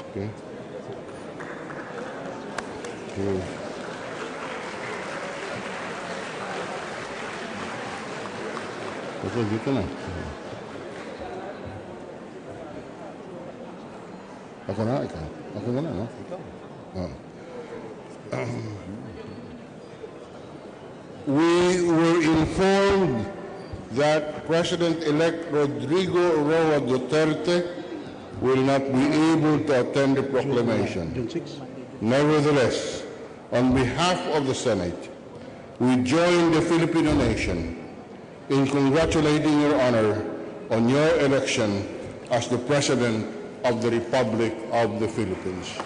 Okay. Okay. Ito, dito na. Ako na, ikaw. Ako na, no? Oh. We were informed that President-elect Rodrigo Roa Duterte will not be able to attend the proclamation. Nevertheless, on behalf of the Senate, we join the Filipino nation in congratulating Your Honor on your election as the President of the Republic of the Philippines.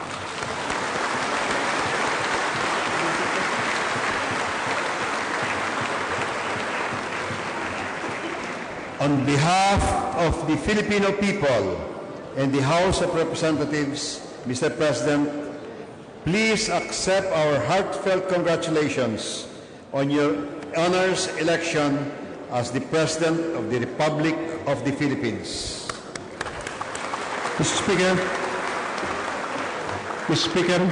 On behalf of the Filipino people and the House of Representatives, Mr. President, please accept our heartfelt congratulations on your honors election as the President of the Republic of the Philippines. Mr. Speaker,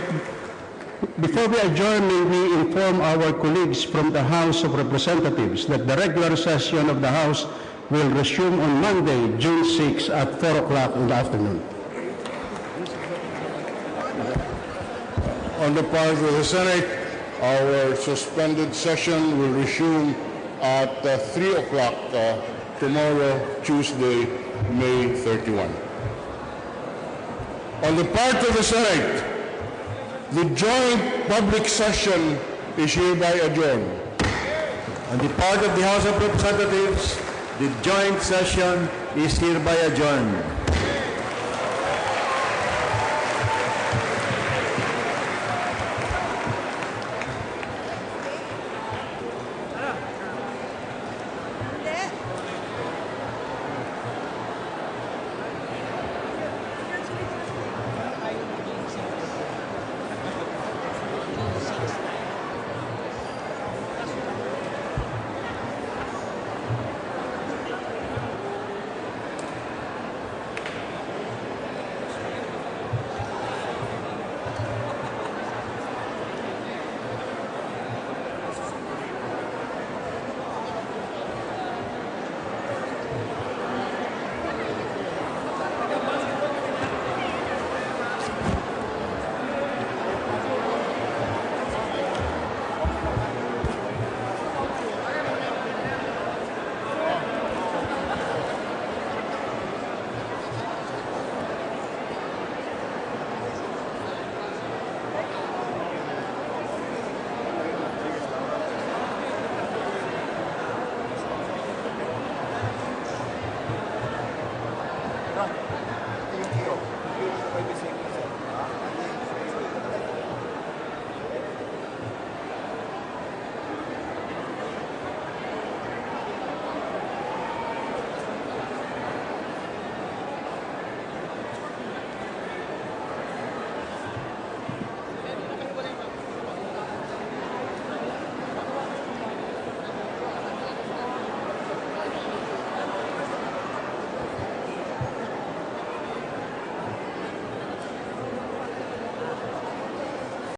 before we adjourn, may we inform our colleagues from the House of Representatives that the regular session of the House will resume on Monday, June 6 at 4 o'clock in the afternoon. On the part of the Senate, our suspended session will resume at 3 o'clock tomorrow, Tuesday, May 31. On the part of the Senate, the joint public session is hereby adjourned. On the part of the House of Representatives, the joint session is hereby adjourned.